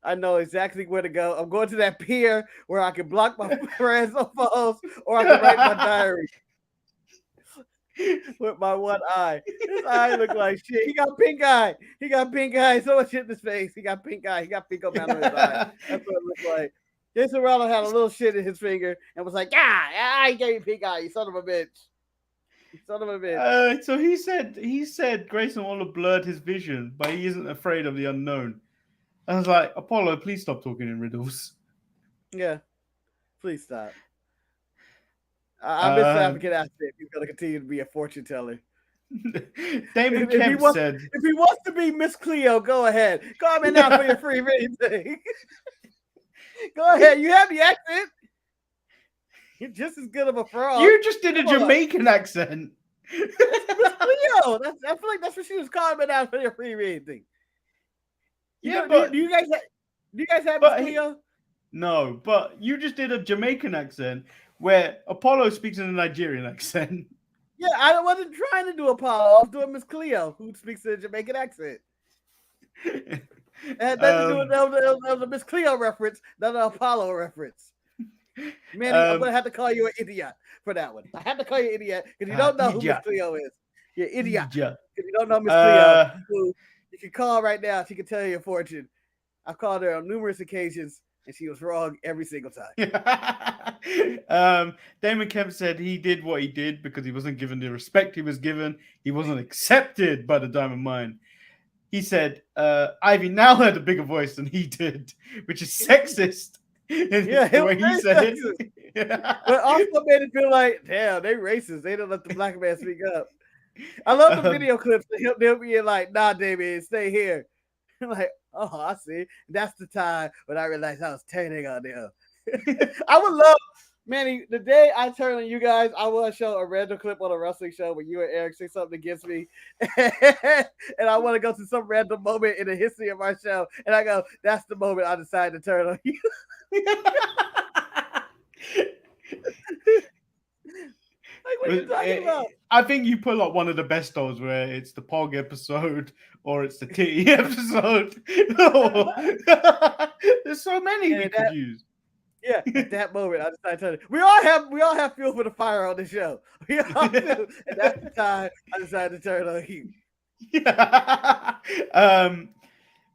I know exactly where to go. I'm going to that pier where I can block my friends on phones, or I can write my diary with my one eye. His eye look like shit. He got pink eye. He got pink eye. So much shit in his face. He got pink eye. He got pink on his eye. That's what it looks like. Jason Ronald had a little shit in his finger and was like, he gave me pink eye, you son of a bitch. You son of a bitch. So he said Grayson Waller blurred his vision, but he isn't afraid of the unknown. I was like, Apollo, please stop talking in riddles. Yeah. Please stop. I miss African accent. He's going to continue to be a fortune teller. Damon if Kemp said, if he wants to be Miss Cleo, go ahead. Comment out for your free rating. Go ahead. You have the accent. You're just as good of a fraud. You just did a Jamaican accent. Miss Cleo. I feel like that's what she was calling out for your free rating. Do you guys have Miss Cleo? No, but you just did a Jamaican accent where Apollo speaks in a Nigerian accent. Yeah, I wasn't trying to do Apollo. I was doing Miss Cleo, who speaks in a Jamaican accent. It had nothing to do with that was a Miss Cleo reference, not an Apollo reference. Manny, I'm gonna have to call you an idiot for that one. I have to call you an idiot because you don't know who Miss Cleo is. You're an idiot because you don't know Miss Cleo. Who you can call right now. She can tell you your fortune. I've called her on numerous occasions, and she was wrong every single time. Damon Kemp said he did what he did because he wasn't given the respect he was given. He wasn't accepted by the Diamond Mine. He said Ivy now had a bigger voice than he did, which is sexist. Yeah, the way he said it. But also made it feel like, damn, they racist. They don't let the black man speak up. I love the video clips. They'll be like, nah, David, stay here. I'm like, oh, I see. That's the time when I realized I was turning on them. I would love, Manny, the day I turn on you guys, I will show a random clip on a wrestling show where you and Eric say something against me. And I want to go to some random moment in the history of our show. And I go, that's the moment I decided to turn on you. Like, what are you talking about? I think you pull up one of the best those where it's the Pog episode or it's the Titty episode. There's so many we could use. Yeah, at that moment, I decided to turn it. We all have fuel for the fire on the show. We all do. And that's the time I decided to turn on you. Yeah. And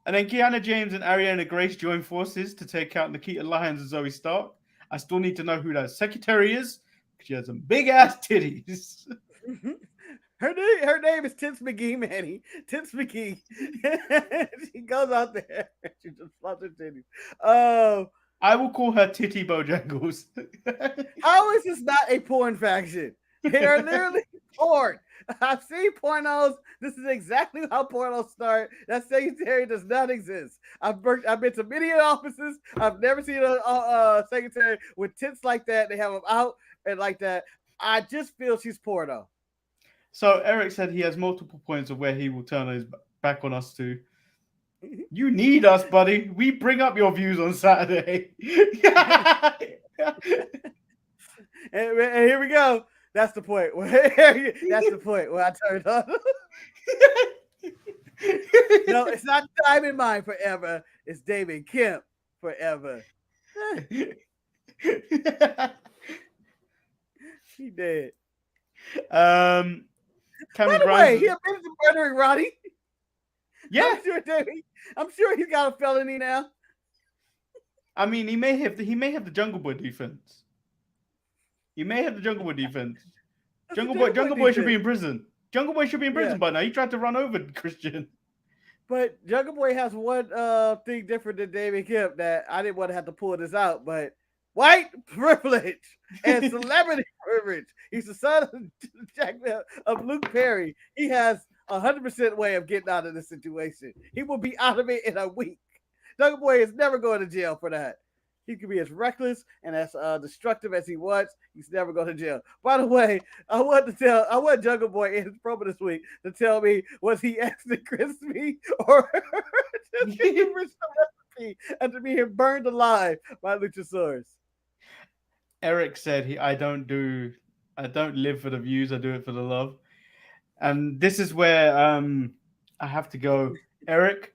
then Kiana James and Ariana Grace join forces to take out Nikita Lyons and Zoe Stark. I still need to know who that secretary is. She has some big ass titties. Her name is Tits McGee, Manny. Tits McGee. She goes out there. She just flops her titties. I will call her Titty Bojangles. How is this not a porn faction? They are literally porn. I've seen pornos. This is exactly how pornos start. That secretary does not exist. I've been to many offices. I've never seen a secretary with tits like that. They have them out and like that. I just feel she's porno. So Eric said he has multiple points of where he will turn his back on us too. You need us, buddy. We bring up your views on Saturday. and here we go. That's the point. That's the point where I turned on. No, it's not Diamond Mine forever. It's David Kemp forever. He did. By the way, he admitted to murdering Roddy. Yeah, I'm sure he's got a felony now. I mean, he may have the Jungle Boy defense. Jungle Boy should be in prison. Jungle Boy should be in prison by now. He tried to run over Christian. But Jungle Boy has one thing different than David Kemp that I didn't want to have to pull this out, but white privilege and celebrity privilege. He's the son of Luke Perry. He has 100% way of getting out of this situation. He will be out of it in a week. Jungle Boy is never going to jail for that. He can be as reckless and as destructive as he wants. He's never going to jail. By the way, I want Jungle Boy in his promo this week to tell me, was he acting crispy or just giving some recipe after being burned alive by Luchasaurus? Eric said I don't live for the views, I do it for the love. And this is where I have to go. Eric,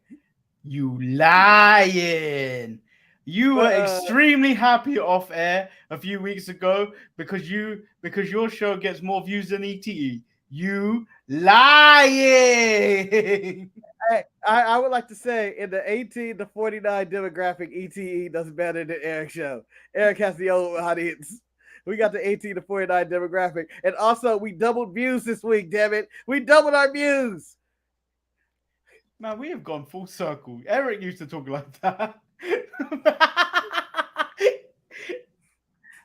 You lying. You were extremely happy off air a few weeks ago because your show gets more views than ETE. You lying. I would like to say in the 18 to 49 demographic, ETE does better than Eric's show. Eric has the old audience. We got the 18 to 49 demographic. And also, we doubled views this week, damn it. We doubled our views. Man, we have gone full circle. Eric used to talk like that.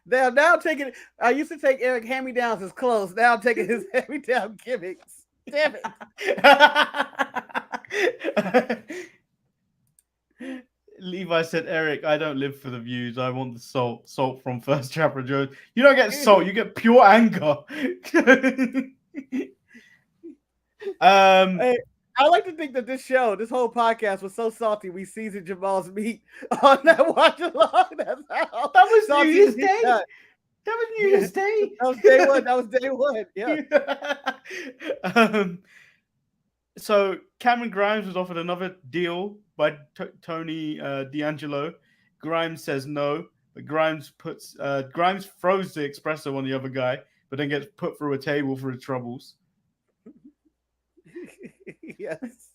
Now taking. I used to take Eric hand-me-downs as clothes. Now I'm taking his hand-me-down gimmicks. Damn it. Levi said, Eric, I don't live for the views. I want the salt. Salt from First Chapter Jones. You don't get salt, you get pure anger. Hey, I like to think that this whole podcast was so salty we seasoned Jamal's meat on that watch along. That's how that was New Year's Day. That was New Year's Day. That was day one. That was day one. Yeah. So Cameron Grimes was offered another deal by Tony D'Angelo. Grimes says no, but Grimes throws the espresso on the other guy, but then gets put through a table for his troubles. Yes.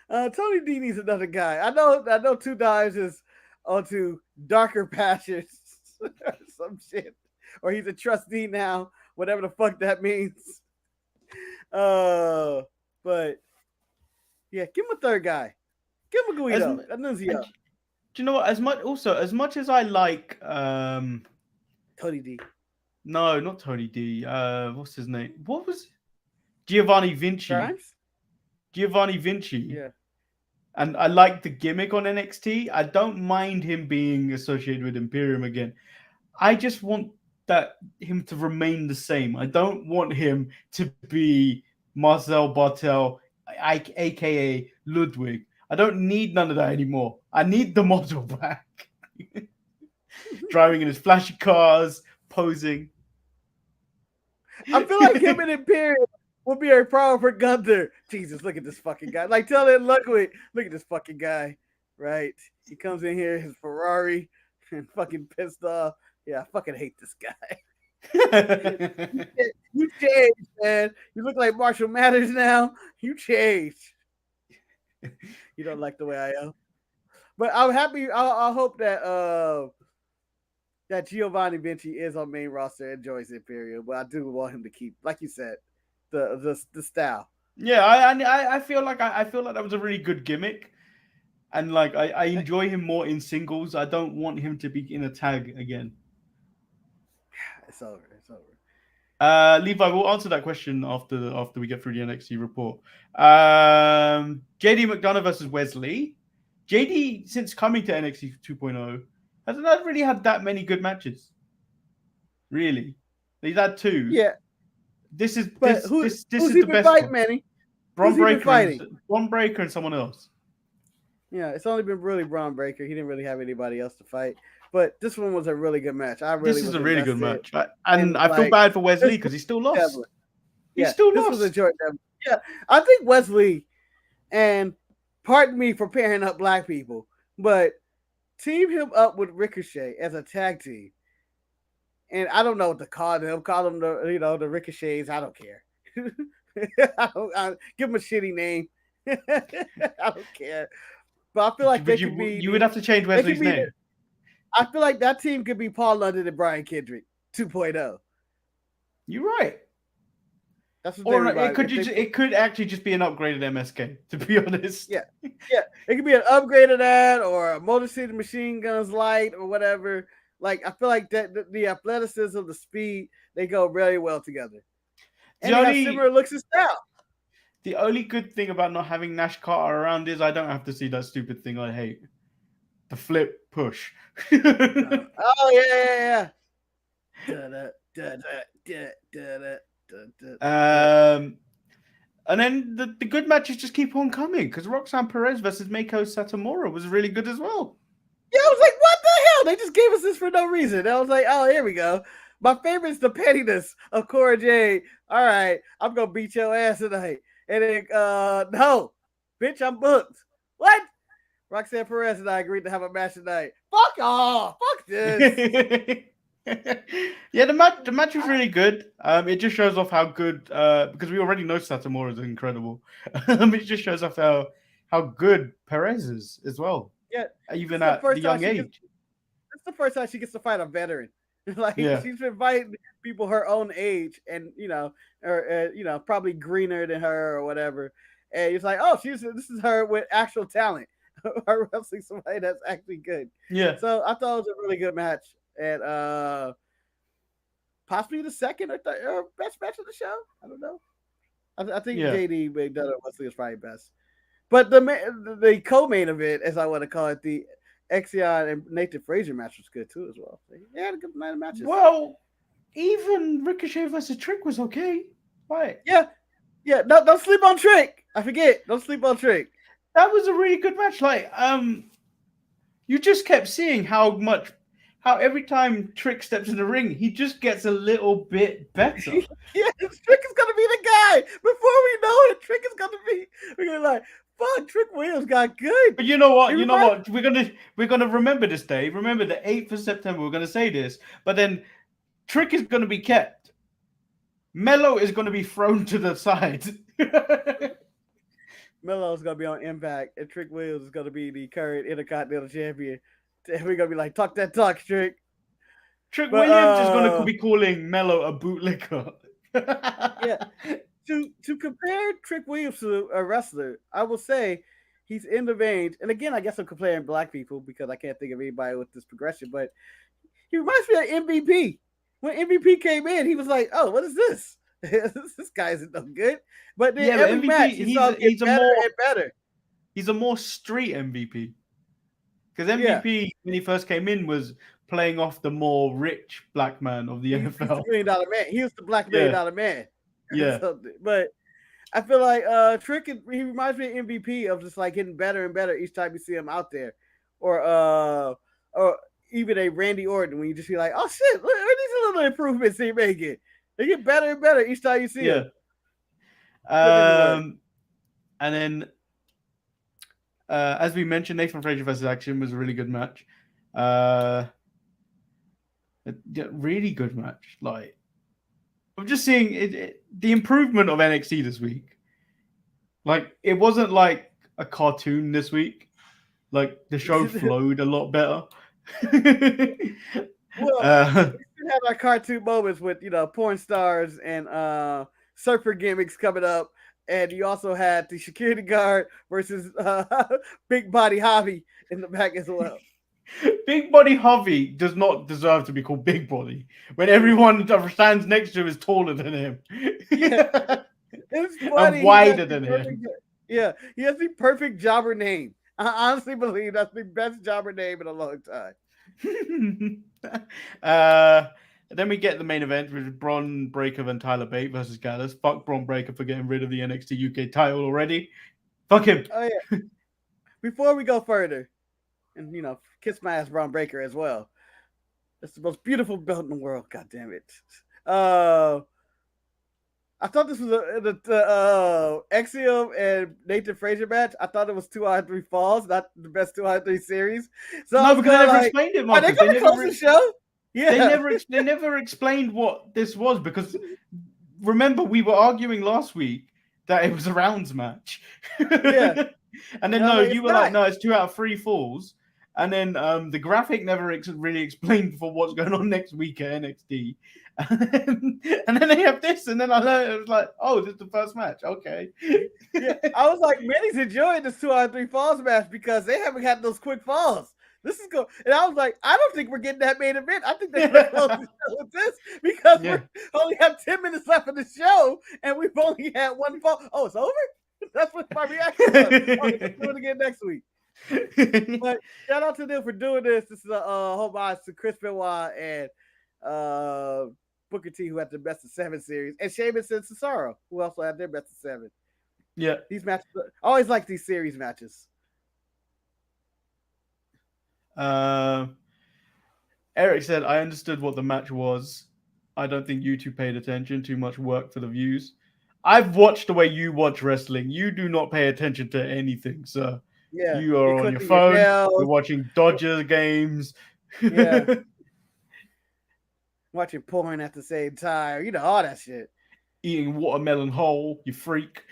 Tony D needs another guy. I know Two Dimes is onto darker passions or some shit. Or he's a trustee now, whatever the fuck that means. But yeah, give him a third guy. Give him a Guido. Do you know what? As much as I like Tony D. No, not Tony D. What's his name? What was Giovanni Vinci? Grimes? Giovanni Vinci. Yeah. And I like the gimmick on NXT. I don't mind him being associated with Imperium again. I just want him to remain the same. I don't want him to be Marcel Bartel, aka Ludwig. I don't need none of that anymore. I need the model back. Driving in his flashy cars, posing. I feel like him and Imperium will be a problem for Gunther. Jesus, look at this fucking guy. Like, tell him, look at this fucking guy, right? He comes in here, his Ferrari, and fucking pissed off. Yeah, I fucking hate this guy. You changed, man. You look like Marshall Mathers now. You changed. You don't like the way I am. But I'm happy. I hope that that Giovanni Vinci is on main roster and joins Imperium. But I do want him to keep, like you said, the style. Yeah, I feel like that was a really good gimmick, and like I enjoy him more in singles. I don't want him to be in a tag again. It's over. Levi, we'll answer that question after we get through the NXT report. JD McDonough versus Wesley. JD, since coming to NXT 2.0, hasn't really had that many good matches. Really, he's had two. Yeah. This is who's the best fighting, Manny? Bron Breakker and someone else. Yeah, it's only been really Bron Breakker. He didn't really have anybody else to fight. But this one was a really good match. This is a really good match. And I feel bad for Wesley because he still lost. He still lost. This was a joint. Yeah, I think Wesley, and pardon me for pairing up black people, but team him up with Ricochet as a tag team. And I don't know what to call them. Call them the Ricochets. I don't care. I give them a shitty name. I don't care. But I feel like you would have to change Wesley's name. I feel like that team could be Paul London and Brian Kendrick 2.0. You're right. That's what it could actually just be an upgraded MSK, to be honest. Yeah. It could be an upgrade of that, or a Motor City Machine Guns Light, or whatever. Like, I feel like that the athleticism, the speed, they go very well together. And they have similar looks and style. The only good thing about not having Nash Carter around is I don't have to see that stupid thing I hate. The flip push. Oh, yeah. And then the good matches just keep on coming because Roxanne Perez versus Meiko Satomura was really good as well. Yeah, I was like, what the hell? They just gave us this for no reason. I was like, oh, here we go. My favorite is the pettiness of Cora Jade. All right, I'm going to beat your ass tonight. And then, no, bitch, I'm booked. What? Roxanne Perez and I agreed to have a match tonight. Fuck off. Fuck this. Yeah, the match was really good. It just shows off how good because we already know Satomura is incredible. It just shows off how good Perez is as well, Yeah. even This is at the young age. It's the first time she gets to fight a veteran. Like Yeah. she's been fighting people her own age, and or probably greener than her or whatever. And it's like, oh, this is her with actual talent. Her wrestling somebody that's actually good. Yeah. So I thought it was a really good match, and possibly the second or best match of the show. I don't know. I think Yeah. JD McDonough Wesley is probably best, but the co-main event, as I want to call it, the Exion and Nathan Frazier match was good too as well. They had a good night of matches. Well, even Ricochet versus Trick was okay. Right. Yeah. Don't sleep on Trick. I forget. Don't sleep on Trick. That was a really good match. Like, you just kept seeing how every time Trick steps in the ring, he just gets a little bit better. Yeah, Trick is gonna be the guy. Before we know it, Trick is gonna be. We're gonna like, fuck, Trick Williams got good. But you know what? We're gonna remember this day. Remember the 8th of September. We're gonna say this, but then Trick is gonna be kept. Mello is gonna be thrown to the side. Melo's gonna be on Impact, and Trick Williams is gonna be the current Intercontinental Champion. And we're gonna be like, talk that talk, Trick. Trick Williams is gonna be calling Mello a bootlicker. Yeah. To compare Trick Williams to a wrestler, I will say he's in the vein. And again, I guess I'm comparing black people because I can't think of anybody with this progression. But he reminds me of MVP. When MVP came in, he was like, "Oh, what is this? This guy isn't no good." But then every MVP, match, he's better and better. He's a more street MVP. Because MVP, when he first came in, was playing off the more rich black man of the NFL. He was the $1 million man. He was the black $1 million man. Yeah. But I feel like Trick, he reminds me of MVP of just like getting better and better each time you see him out there. Or even a Randy Orton when you just be like, oh shit, look at these little improvements he's making. They get better and better each time you see him. And then as we mentioned, Nathan Frazier versus Action was a really good match. Really good match. Like, I'm just seeing the improvement of NXT this week. Like, it wasn't like a cartoon this week. Like, the show flowed a lot better. Well, we have our cartoon moments with porn stars and surfer gimmicks coming up, and you also had the security guard versus Big Body Javi in the back as well. Big Body Javi does not deserve to be called Big Body when everyone that stands next to him is taller than him. Yeah. It's funny. And wider than him. Yeah, he has the perfect jobber name. I honestly believe that's the best jobber name in a long time. Then we get the main event with Bron Breakker and Tyler Bate versus Gallus. Fuck Bron Breakker for getting rid of the NXT UK title already. Fuck him. Oh yeah. Before we go further, and kiss my ass, Bron Breakker as well. It's the most beautiful belt in the world. God damn it. I thought this was the Axiom and Nathan Frazier match. I thought it was 2 out of 3 falls, not the best 2 out of 3 series. So no, because they never explained it, Marcus. Are they going to close the show? Yeah. They never explained what this was, because remember, we were arguing last week that it was a rounds match. Yeah. And then you were like, no, it's 2 out of 3 falls. And then the graphic never really explained for what's going on next week at NXT. And then they have this, and then I learned, it was like, oh, this is the first match. Okay. Yeah, I was like, Manny's enjoying this 2 out of 3 falls match because they haven't had those quick falls. This is good. And I was like, I don't think we're getting that main event. I think they're going to close the show with this because we only have 10 minutes left of the show, and we've only had 1 fall. Oh, it's over? That's what my reaction was. Let's do it again next week. But shout out to them for doing this. This is a homage to Chris Benoit and Booker T, who had the best of 7 series, and Sheamus and Cesaro, who also had their best of 7. Yeah, these matches, I always like these series matches. Eric said, I understood what the match was. I don't think you two paid attention. Too much work for the views. I've watched the way you watch wrestling. You do not pay attention to anything, sir. Yeah, You are on your clicking phone. nails. You're watching Dodger games. Yeah. Watching porn at the same time. You know, all that shit. Eating watermelon whole. You freak.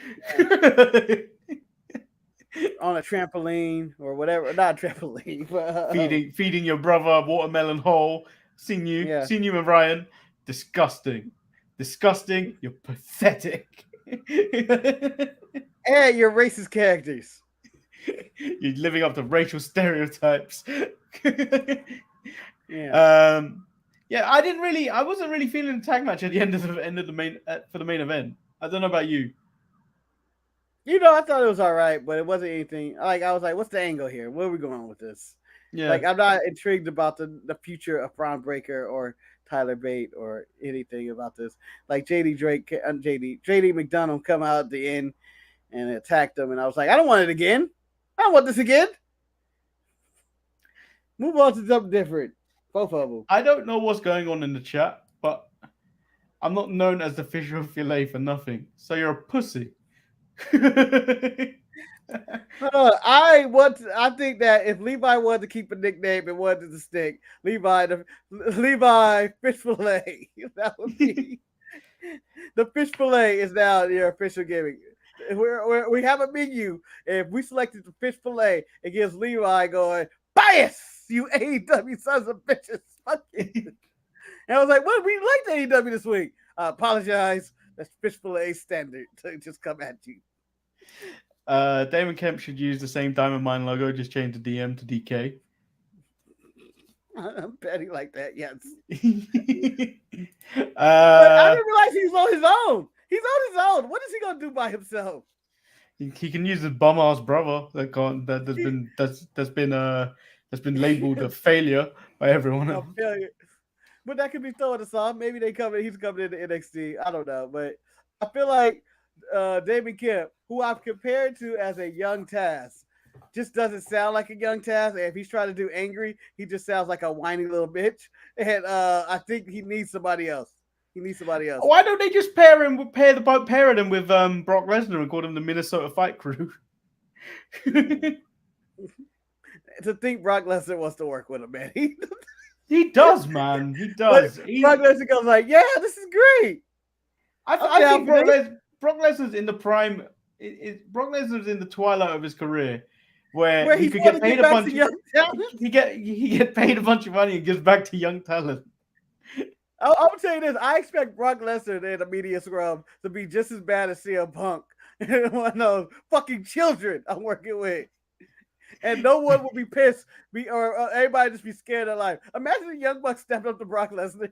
On a trampoline or whatever. Not a trampoline, but feeding your brother watermelon whole. Seen you and Ryan. Disgusting. You're pathetic. and your racist characters. You're living up to racial stereotypes. Yeah. I wasn't really feeling the tag match at the end of the main for the main event. I don't know about you. You know, I thought it was all right, but it wasn't anything. Like, I was like, what's the angle here? Where are we going with this? Yeah. Like, I'm not intrigued about the future of Braun Breaker or Tyler Bate or anything about this. Like, JD McDonough come out at the end and attacked them, and I was like, I don't want it again. I don't want this again. Move on to something different. Both of them. I don't know what's going on in the chat, but I'm not known as the Fisher of Filet for nothing. So you're a pussy. I think that if Levi wanted to keep a nickname and wanted to stick, Levi Fish Fillet. That would be the Fish Fillet is now your official gimmick. We have a menu. If we selected the Fish Fillet, it gives Levi going bias. You AEW sons of bitches. Fuck you. And I was like, what? We liked AEW this week. I apologize. That's Fish Fillet standard to just come at you. Damon Kemp should use the same Diamond Mine logo, just change the DM to DK. I'm petty like that, yes. But I didn't realize he was on his own. He's on his own. What is he gonna do by himself? He can use his bum ass brother that's been labeled a failure by everyone else. Failure. But that could be throwing us off. Maybe he's coming into NXT. I don't know. But I feel like Damon Kemp, who I've compared to as a young Taz, just doesn't sound like a young Taz. And if he's trying to do angry, he just sounds like a whiny little bitch. And I think he needs somebody else. Why don't they just pair him with Brock Lesnar and call him the Minnesota Fight Crew? To think Brock Lesnar wants to work with him, man. He does, man. He does. Brock Lesnar goes like, yeah, this is great. I think Brock Lesnar's in the prime. Brock Lesnar's in the twilight of his career, where he could get paid a bunch. He get paid a bunch of money and gives back to young talent. I'll tell you this: I expect Brock Lesnar in the media scrum to be just as bad as CM Punk and one of those fucking children I'm working with. And no one will be pissed, or everybody just be scared of life. Imagine the Young Bucks stepped up to Brock Lesnar.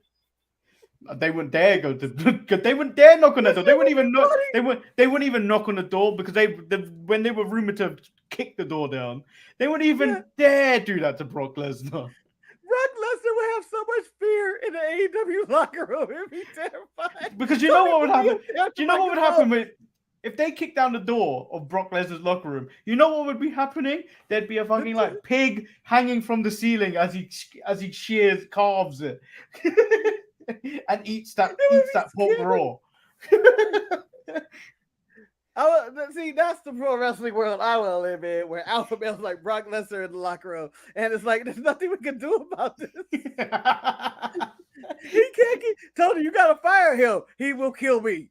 They wouldn't dare go to. They wouldn't dare knock on that door. They wouldn't even knock. They wouldn't even knock on the door because when they were rumored to kick the door down, they wouldn't even dare do that to Brock Lesnar. Brock Lesnar would have so much fear in the AEW locker room. It'd be terrifying. Because you know what would happen? Do you know what would happen if they kicked down the door of Brock Lesnar's locker room? You know what would be happening? There'd be a fucking like pig hanging from the ceiling as he carves it and eats that pork raw. See, that's the pro wrestling world I want to live in, where alpha males like Brock Lesnar in the locker room, and it's like there's nothing we can do about this. He can't keep Tony. You gotta fire him. He will kill me.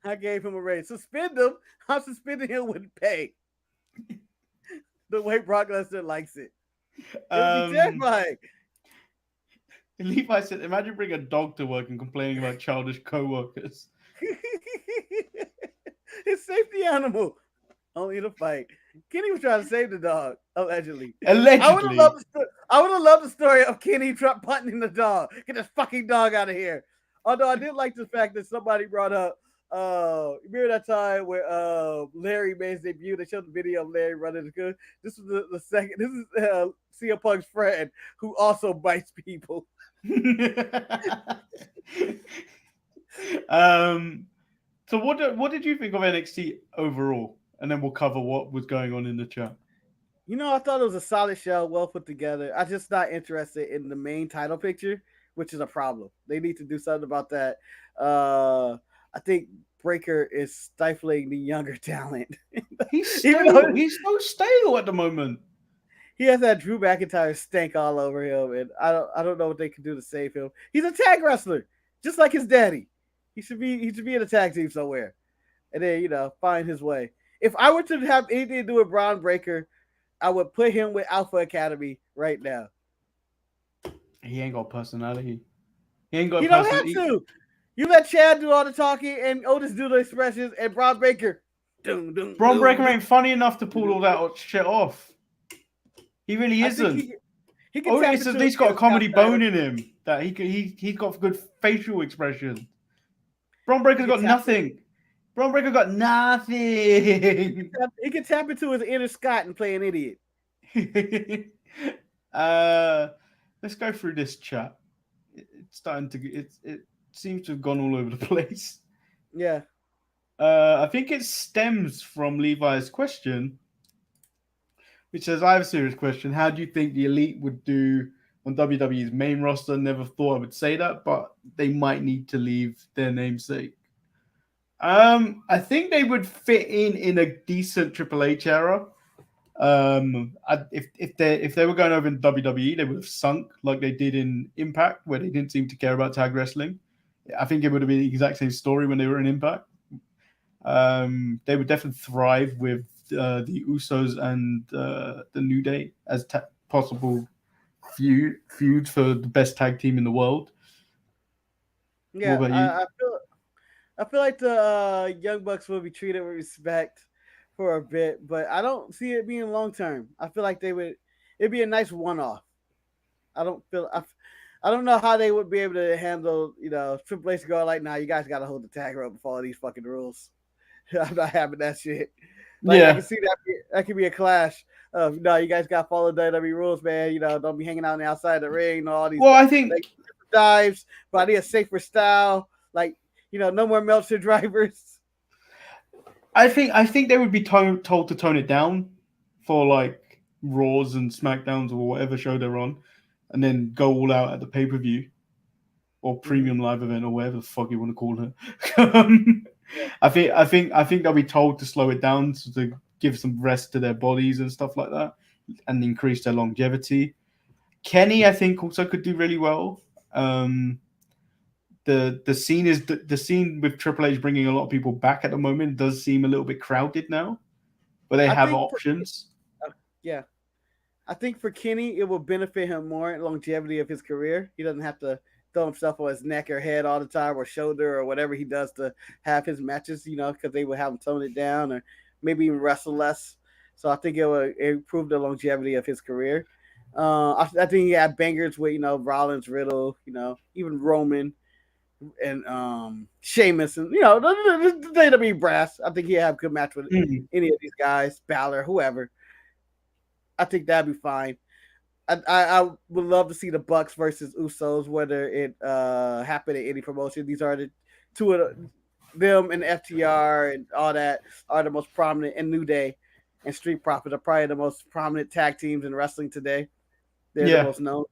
I gave him a raise. Suspend him. I'm suspending him with pay. The way Brock Lesnar likes it. It'll be terrifying. Levi said, "Imagine bringing a dog to work and complaining about childish co-workers." His safety animal. Only to fight. Kenny was trying to save the dog, allegedly. I would have loved the story of Kenny punting the dog. Get this fucking dog out of here. Although I did like the fact that somebody brought up, remember that time where Larry made his debut? They showed the video of Larry running the good. This was the second. This is CM Punk's friend who also bites people. So what did you think of NXT overall? And then we'll cover what was going on in the chat. You know, I thought it was a solid show, well put together. I'm just not interested in the main title picture, which is a problem. They need to do something about that. I think Breaker is stifling the younger talent. He's Even stale. though He's so stale at the moment. he has that Drew McIntyre stank all over him, and I don't know what they can do to save him. He's a tag wrestler, just like his daddy. He should be in a tag team somewhere, and then find his way. If I were to have anything to do with Braun Breaker, I would put him with Alpha Academy right now. He ain't got personality. He ain't got He don't have personality. to. You let Chad do all the talking and Otis do the expressions, and Braun Breaker. Braun Breaker ain't funny enough to pull all that shit off. He really isn't. He can tap Otis at into least a got a comedy Scott bone Steiner. in him. That he's got good facial expression. Braun Breaker's got nothing. Braun Breaker got nothing. He can tap into his inner Scott and play an idiot. Let's go through this chat. It's starting to it seems to have gone all over the place. Yeah. I think it stems from Levi's question, which says, I have a serious question. How do you think the Elite would do on WWE's main roster? Never thought I would say that, but they might need to leave their namesake. I think they would fit in a decent Triple H era. If they were going over in WWE, they would have sunk like they did in Impact, where they didn't seem to care about tag wrestling. I think it would have been the exact same story when they were in Impact. They would definitely thrive with the Usos and the New Day as possible feud for the best tag team in the world. Yeah, what about you? I feel like the Young Bucks will be treated with respect for a bit, but I don't see it being long term. I feel like it'd be a nice one off. I don't know how they would be able to handle, Triple H going like, nah, you guys got to hold the tag rope and follow these fucking rules. I'm not having that shit. Like, Yeah. I can see that could be a clash of, no, you guys got to follow WWE rules, man. Don't be hanging out on the outside of the ring. All these Well, I think dives, but I need a safer style. Like, no more Meltzer drivers. I think they would be told to tone it down for like Raws and SmackDowns or whatever show they're on, and then go all out at the pay-per-view or premium live event or whatever the fuck you want to call it. I think they'll be told to slow it down to give some rest to their bodies and stuff like that, and increase their longevity. Kenny, I think, also could do really well. The scene with Triple H bringing a lot of people back at the moment does seem a little bit crowded now, but they have options. I think for Kenny, it will benefit him more in longevity of his career. He doesn't have to throw himself on his neck or head all the time or shoulder or whatever he does to have his matches, because they will have him tone it down or maybe even wrestle less. So I think it will improve the longevity of his career. I think he had bangers with, Rollins, Riddle, even Roman and Sheamus and, the WWE brass. I think he'd have a good match with any of these guys, Balor, whoever. I think that'd be fine. I would love to see the Bucks versus Usos, whether it happened at any promotion. These are the two of them and FTR and all that are the most prominent, and New Day and Street Profits are probably the most prominent tag teams in wrestling today. They're the most known.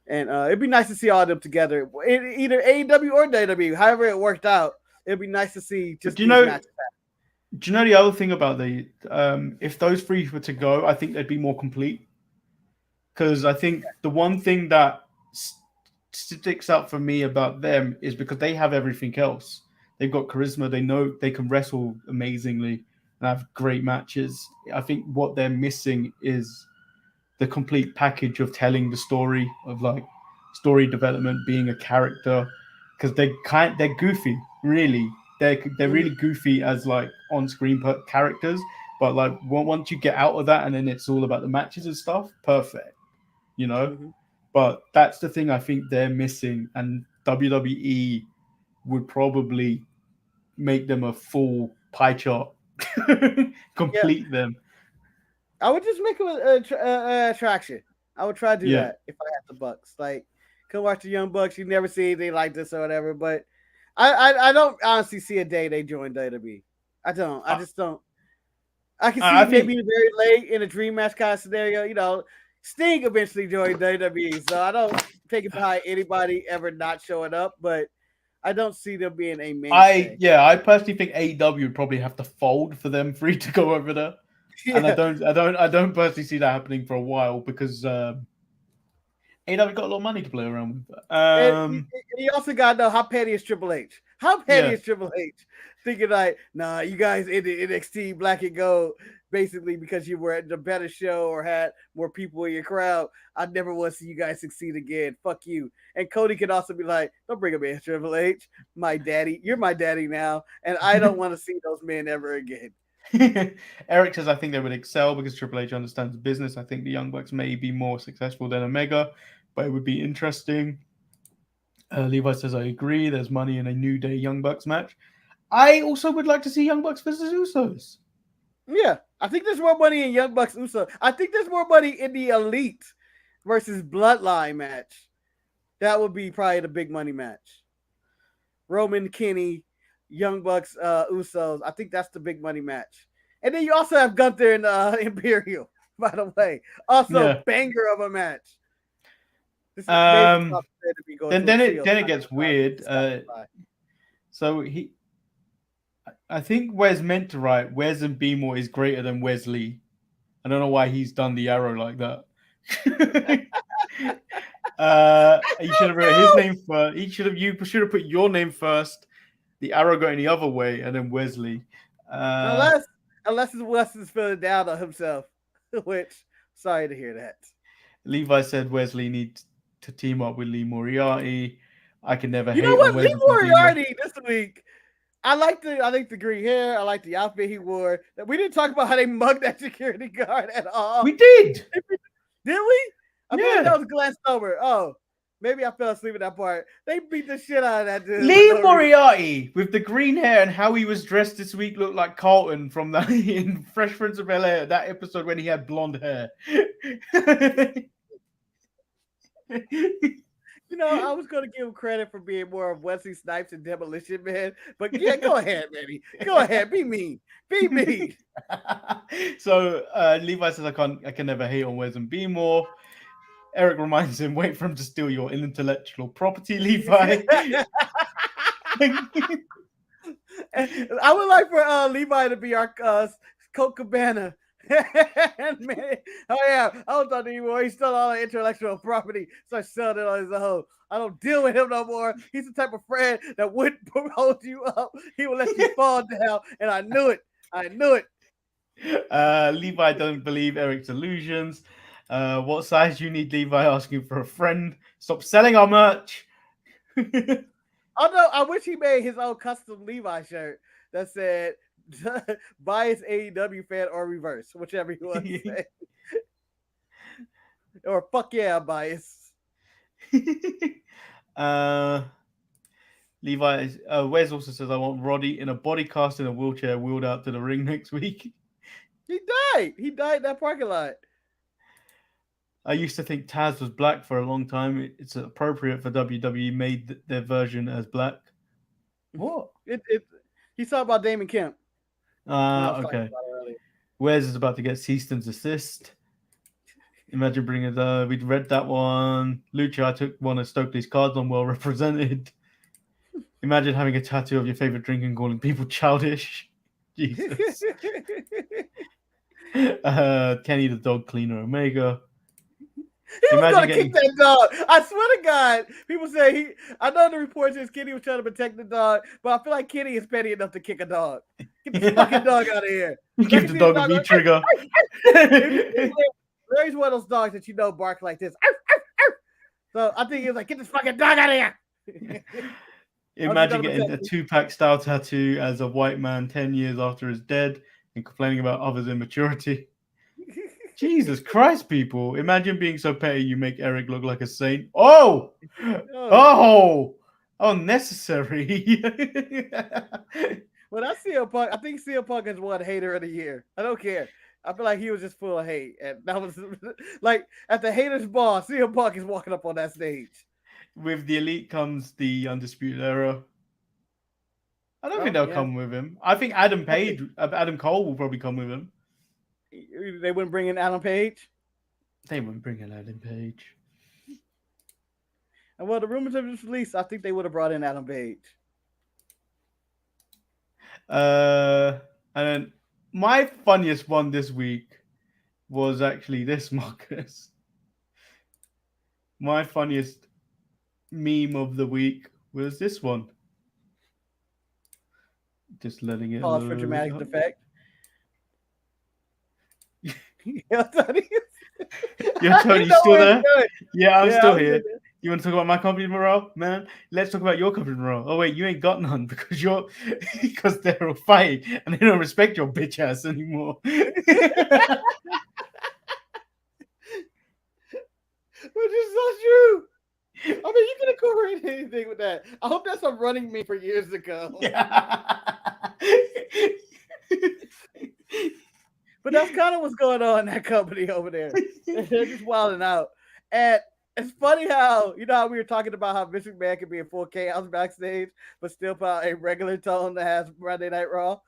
And it'd be nice to see all of them together, either AEW or WWE. However it worked out, it'd be nice to see just these matches. Do you know the other thing about if those three were to go, I think they'd be more complete. Because I think the one thing that sticks out for me about them is because they have everything else. They've got charisma. They know they can wrestle amazingly and have great matches. I think what they're missing is the complete package of telling the story, of like story development, being a character. Because they're goofy, really. They're really goofy as like on-screen characters. But like once you get out of that and then it's all about the matches and stuff, perfect. But that's the thing I think they're missing, and WWE would probably make them a full pie chart, complete them. I would just make them an attraction. I would try to do that if I had the Bucks. Like, come watch the Young Bucks. You never see anything like this or whatever. But I don't honestly see a day they join WWE. I don't. I just don't. I can see maybe very late in a dream match kind of scenario. Sting eventually joined WWE, so I don't take it behind anybody ever not showing up. But I don't see them being a mainstay. I personally think AEW would probably have to fold for them free to go over there. Yeah. And I don't personally see that happening for a while because AEW got a lot of money to play around with. And you also gotta know how petty is Triple H. How petty Yeah. is Triple H? Thinking like, nah, you guys in the NXT Black and Gold basically because you were at the better show or had more people in your crowd. I never want to see you guys succeed again. Fuck you. And Cody can also be like, don't bring him in, Triple H. My daddy, you're my daddy now, and I don't want to see those men ever again. Eric says, I think they would excel because Triple H understands business. I think the Young Bucks may be more successful than Omega, but it would be interesting. Levi says, I agree. There's money in a New Day Young Bucks match. I also would like to see Young Bucks versus Usos. Yeah, I think there's more money in Young Bucks Uso. I think there's more money in the Elite versus Bloodline match. That would be probably the big money match. Roman, Kenny, Young Bucks, Usos. I think that's the big money match. And then you also have Gunther and Imperial, by the way. Also, banger of a match. This is then it gets weird. So I think Wes meant to write Wes and B More is greater than Wesley. I don't know why he's done the arrow like that. You should have written his name first. You should have put your name first. The arrow going the other way, and then Wesley. Unless Wes is feeling down on himself, which sorry to hear that. Levi said Wesley needs to team up with Lee Moriarty. I can never. You know what, Lee Moriarty this week. I like the green hair. I like the outfit he wore. We didn't talk about how they mugged that security guard at all. We did. Did we? I mean, that was glanced over. Oh, maybe I fell asleep at that part. They beat the shit out of that dude. Lee Moriarty with the green hair and how he was dressed this week looked like Carlton from that in Fresh Prince of Bel-Air, that episode when he had blonde hair. You know, I was going to give him credit for being more of Wesley Snipes and Demolition Man, but yeah, go ahead, baby. Go ahead, be mean. Be mean. So Levi says, I can never hate on Wes and be more. Eric reminds him, wait for him to steal your intellectual property, Levi. I would like for Levi to be our Colt Cabana. Man, oh yeah, I don't talk anymore. He stole all the intellectual property, so I selling it on his own. I don't deal with him no more. He's the type of friend that wouldn't hold you up. He will let you fall down, and I knew it. Levi doesn't believe Eric's illusions. What size you need, Levi? Asking for a friend. Stop selling our merch. Although I wish he made his own custom Levi shirt that said bias AEW fan or reverse, whichever you want to say. Or fuck yeah, bias. Levi, Wes also says, I want Roddy in a body cast in a wheelchair wheeled out to the ring next week. He died in that parking lot. I used to think Taz was black for a long time. It's appropriate for WWE made their version as black. What? He saw about Damon Kemp. Okay. Wes is about to get cease and desist. Imagine bringing we'd read that one. Lucha, I took one of Stokely's cards on well represented. Imagine having a tattoo of your favorite drink and calling people childish. Jesus. Kenny the dog cleaner Omega. He was going to kick that dog. I swear to God. People say I know the report says Kenny was trying to protect the dog, but I feel like Kenny is petty enough to kick a dog. Get this fucking dog out of here. Give the dog a V trigger. Larry's one of those dogs that you know bark like this. So I think he was like, get this fucking dog out of here. Imagine getting a 2-pack style tattoo as a white man 10 years after his dead and complaining about others' immaturity. Jesus Christ, people. Imagine being so petty you make Eric look like a saint. Oh! Unnecessary. When I see CM Punk, I think CM Punk has won Hater of the Year. I don't care. I feel like he was just full of hate. And that was like at the Haters Ball, CM Punk is walking up on that stage. With the Elite comes the Undisputed Era. I don't think they'll come with him. I think Adam Cole will probably come with him. They wouldn't bring in Adam Page? They wouldn't bring in Adam Page. And well, the rumors of this release, I think they would have brought in Adam Page. And then my funniest one this week was actually this, Marcus. My funniest meme of the week was this one. Just letting it. Pause for dramatic effect. Yeah, Tony. Yeah, Tony, you still there? Yeah, I'm still I'm here. You want to talk about my company morale, man? Let's talk about your company morale. Oh wait, you ain't got none because they're all fighting and they don't respect your bitch ass anymore. Which is so true. I mean, you could incorporate anything with that. I hope that's a running meme for years to come. But that's kind of what's going on in that company over there. They're just wilding out. And it's funny how, you know how we were talking about how Vince McMahon can be in full chaos backstage, but still put out a regular tone that has Monday Night Raw?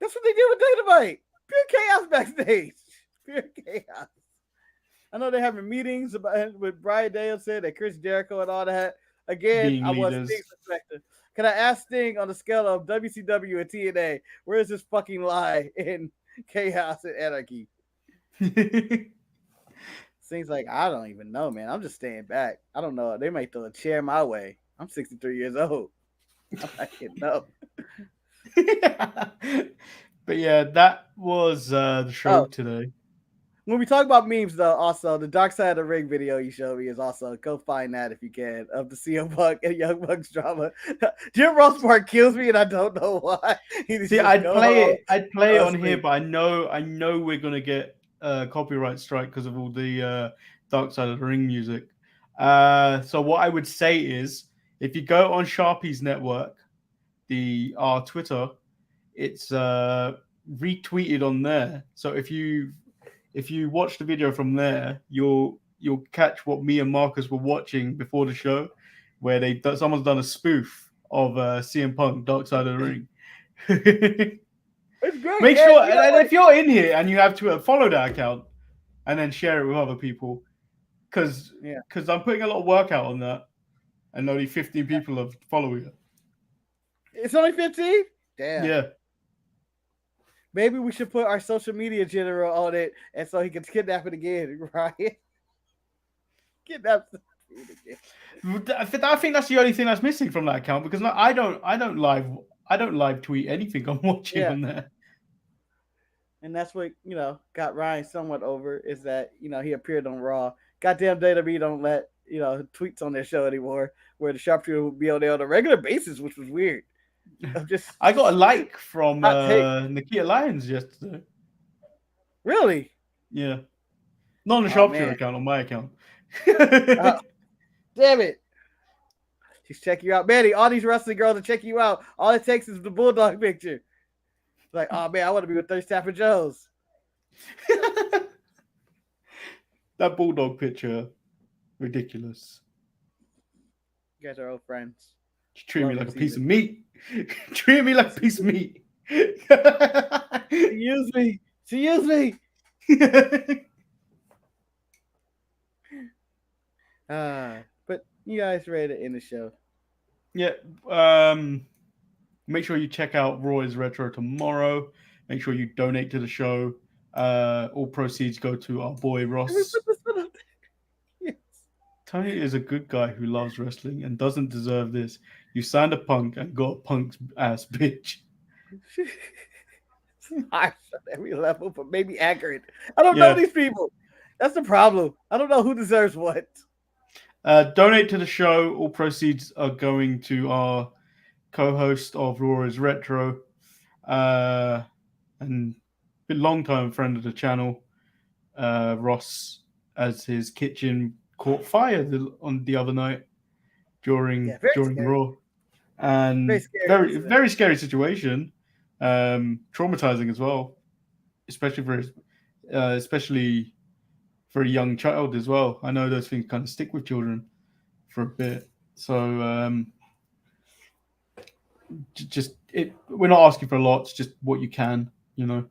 That's what they did with Dynamite. Pure chaos backstage. Pure chaos. I know they're having meetings with Bryan Danielson and Chris Jericho and all that. Again, Being I want leaders. Sting's perspective. Can I ask Sting on the scale of WCW and TNA, where is this fucking lie in chaos and anarchy? Sting's like, I don't even know, man. I'm just staying back. I don't know. They might throw a chair my way. I'm 63 years old. I can't know. But yeah, that was the show today. When we talk about memes, though, also the Dark Side of the Ring video you showed me is also, go find that if you can, of the CM Punk and Young Bucks drama. Jim Ross part kills me, and I don't know why. See, I'd play it on here, but I know we're gonna get a copyright strike because of all the Dark Side of the Ring music. So what I would say is, if you go on Sharpie's network, our Twitter, it's retweeted on there. So if you watch the video from there, you'll catch what me and Marcus were watching before the show, where someone's done a spoof of CM Punk Dark Side of the Ring. It's great. Make sure, and if you're in here and you have Twitter, follow that account and then share it with other people, because I'm putting a lot of work out on that, and only 15 people are following it. It's only 15? Damn. Yeah. Maybe we should put our social media general on it, and so he can kidnap it again, right? Kidnap it again. I think that's the only thing that's missing from that account, because I don't live tweet anything I'm watching on there. And that's what got Ryan somewhat over, is that he appeared on Raw. Goddamn WWE don't let tweets on their show anymore, where the sharpshooter would be on there on a regular basis, which was weird. I got a like from Nikita Lyons yesterday. Really? Yeah. Not on the sharpshooter account, on my account. Damn it. She's checking you out. Manny, all these wrestling girls are checking you out. All it takes is the Bulldog picture. Like, oh man, I want to be with Thirst Tapper Jones. That Bulldog picture, ridiculous. You guys are old friends. She treated me like a piece of meat. Treat me like a piece of meat. She used me. But you guys ready to end the show? Yeah. Make sure you check out Raw is Retro tomorrow. Make sure you donate to the show. All proceeds go to our boy Ross. Yes. Tony is a good guy who loves wrestling and doesn't deserve this. You signed a punk and got a punk's ass bitch. Harsh on every level, but maybe accurate. I don't know these people. That's the problem. I don't know who deserves what. Donate to the show. All proceeds are going to our co-host of Raw is Retro, and a long-time friend of the channel, Ross, as his kitchen caught fire on the other night during Raw, and very scary situation, traumatizing as well, especially for a young child as well. I know those things kind of stick with children for a bit, so we're not asking for a lot. It's just what you can, Yeah.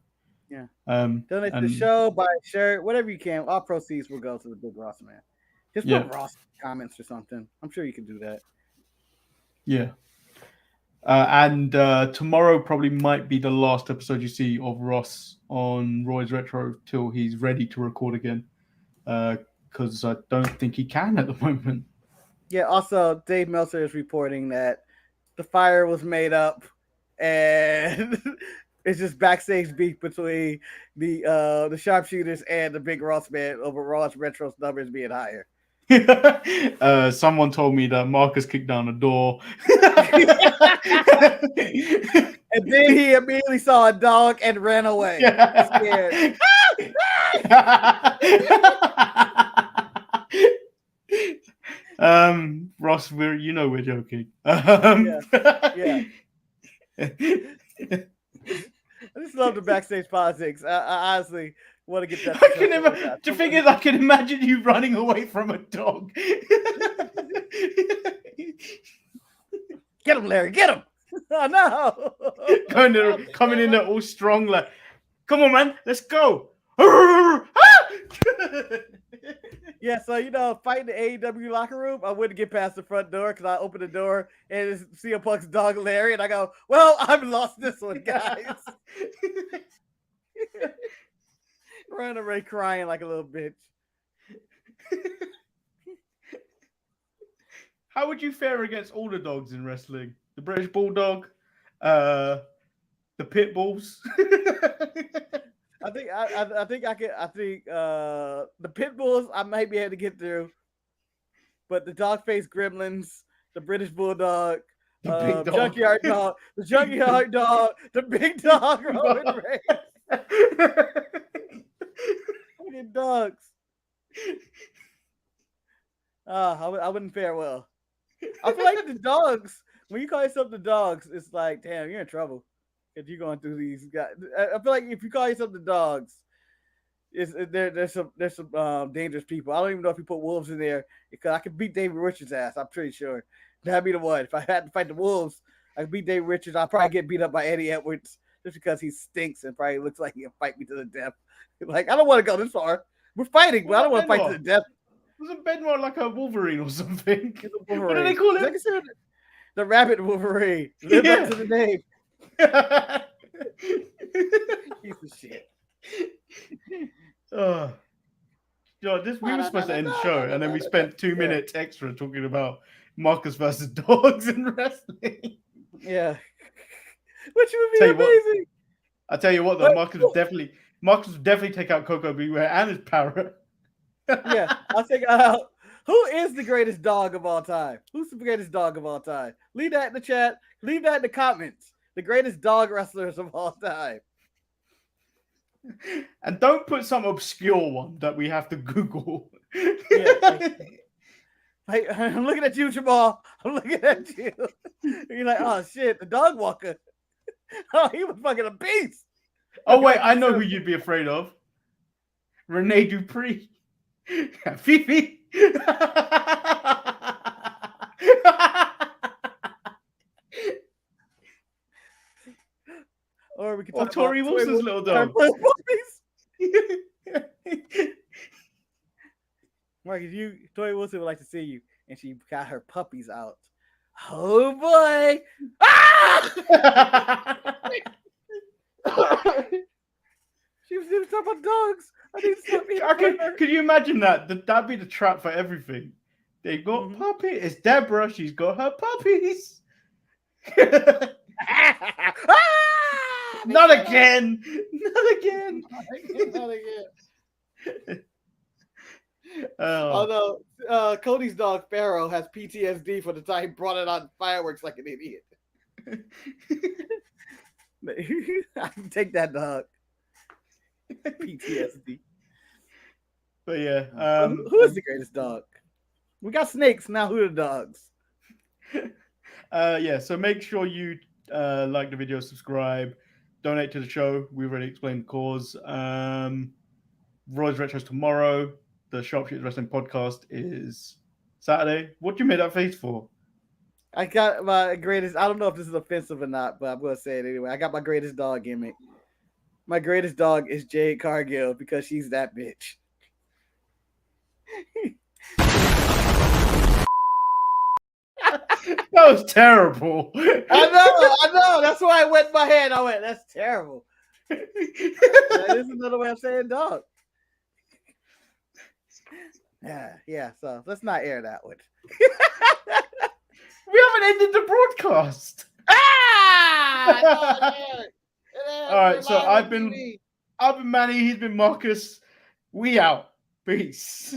Donate to the show, buy a shirt, whatever you can. All proceeds will go to the Big Ross Man. Just Yeah. put Ross comments or something. I'm sure you can do that. Yeah. And tomorrow probably might be the last episode you see of Ross on Roy's Retro till he's ready to record again. Because I don't think he can at the moment. Yeah, also, Dave Meltzer is reporting that the fire was made up and it's just backstage beef between the sharpshooters and the big Ross man over Ross Retro's numbers being higher. Someone told me that Marcus kicked down the door. And then he immediately saw a dog and ran away. Scared. Ross, we're joking. Yeah. I just love the backstage politics. I honestly want to get that. The thing is, I can imagine you running away from a dog. Get him, Larry! Get him! Oh no! Coming in there all strong, like, come on, man, let's go. Yeah, so fighting the AEW locker room, I wouldn't get past the front door because I open the door and it's CM Punk's dog Larry, and I go, "Well, I've lost this one, guys." Running away crying like a little bitch. How would you fare against all the dogs in wrestling? The British Bulldog, the Pit Bulls. I think the Pit Bulls I might be able to get through, but the dog-faced gremlins, the British Bulldog, Big Dog. Junkyard Dog, the Junkyard Dog, the Big Dog, Roman Reigns. Fucking dogs. I wouldn't fare well. I feel like the dogs, when you call yourself the dogs, it's like, damn, you're in trouble. If you're going through these guys, I feel like if you call yourself the dogs, there's some dangerous people. I don't even know if you put wolves in there because I could beat David Richards' ass. I'm pretty sure that'd be the one. If I had to fight the wolves, I could beat David Richards. I'll probably get beat up by Eddie Edwards just because he stinks and probably looks like he'll fight me to the death. Like, I don't want to go this far. We're fighting, but I don't want to fight to the death. Wasn't Benoit like a Wolverine or something? Wolverine. What do they call it? The Rabbit Wolverine. Live up to the name. Piece of shit. We were supposed to end the show, and then we spent 2 minutes extra talking about Marcus versus dogs in wrestling. Yeah, which would be amazing. I tell you what, though, Marcus would definitely take out Coco Beware and his parrot. Yeah, I'll take out. Who is the greatest dog of all time? Who's the greatest dog of all time? Leave that in the chat. Leave that in the comments. The greatest dog wrestlers of all time. And don't put some obscure one that we have to Google. Yeah, I'm looking at you, Jamal. I'm looking at you. You're like, oh shit, the dog walker. Oh, he was fucking a beast. Oh wait, I know who you'd be afraid of. Rene Dupree. Fifi. Or we can talk Tori about Wilson's little dog. Marcus, Tori Wilson would like to see you, and she got her puppies out. Oh boy! Ah! She was talking about dogs. I need to stop being Could you imagine that? That'd be the trap for everything. They got puppies. It's Deborah. She's got her puppies. Not again. Not again. Not again. Although Cody's dog Pharaoh has PTSD for the time he brought it on fireworks like an idiot. I can take that dog. PTSD. But yeah, who is the greatest dog? We got snakes now. Who are the dogs? Yeah. So make sure you like the video, subscribe, donate to the show. We already explained the cause. Roy's Retro's tomorrow. The Sharpshooters Wrestling podcast is Saturday. What do you make that face for? I got my greatest. I don't know if this is offensive or not, but I'm gonna say it anyway. I got my greatest dog gimmick. My greatest dog is Jade Cargill because she's that bitch. That was terrible. I know. That's why I went in my head. I went, that's terrible. That is another way of saying dog. Yeah. So let's not air that one. We haven't ended the broadcast. All right, so I've been Manny. He's been Marcus. We out. Peace.